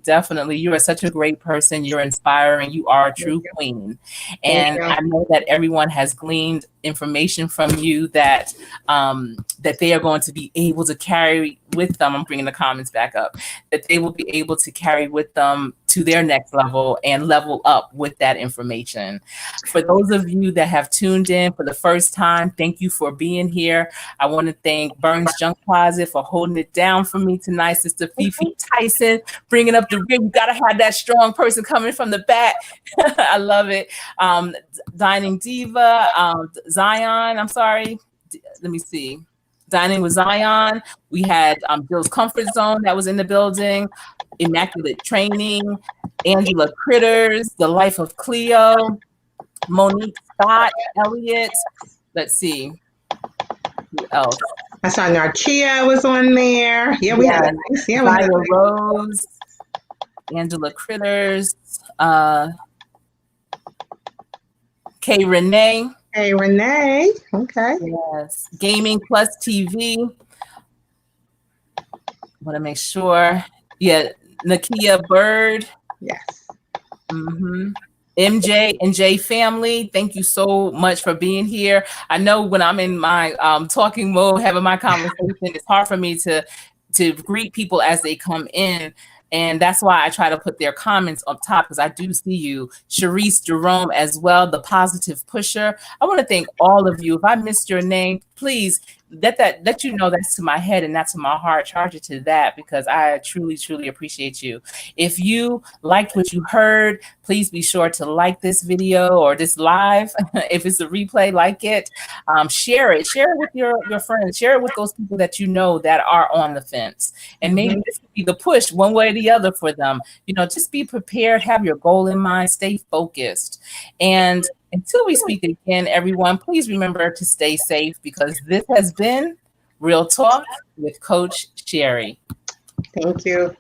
Definitely. You are such a great person. You're inspiring. You are a true queen. And I know that everyone has gleaned information from you that that they are going to be able to carry with them. I'm bringing the comments back up. That they will be able to carry with them to their next level and level up with that information. For those of you that have tuned in for the first time, thank you for being here. I want to thank Vern's Junk Closet for holding it down for me tonight. Sister Fifi Tyson bringing up the rear. You gotta have that strong person coming from the back. I love it. Dining Diva, Zion. I'm sorry. Let me see. Dining with Zion. We had Bill's Comfort Zone that was in the building. Immaculate Training. Angela Critters. The Life of Cleo. Monique Scott. Elliott. Let's see. Who else? I saw Narcia was on there. Yeah, we had Maya Rose, Angela Critters, Kay Renee. Hey, Renee. Okay. Yes. Gaming Plus TV. Want to make sure. Yeah. Nakia Bird. Yes. MJ and J family, thank you so much for being here. I know when I'm in my talking mode, having my conversation, it's hard for me to greet people as they come in. And that's why I try to put their comments up top because I do see you. Sharice Jerome as well, the positive pusher. I want to thank all of you. If I missed your name, please let you know that's to my head and not to my heart. Charge it to that because I truly appreciate you. If you liked what you heard, please be sure to like this video or this live. If it's a replay, like it. Share it with your friends. Share it with those people that you know that are on the fence. And maybe this could be the push one way or the other for them. Just be prepared, have your goal in mind, stay focused. And until we speak again, everyone, please remember to stay safe because this has been Real Talk with Coach Sherri. Thank you.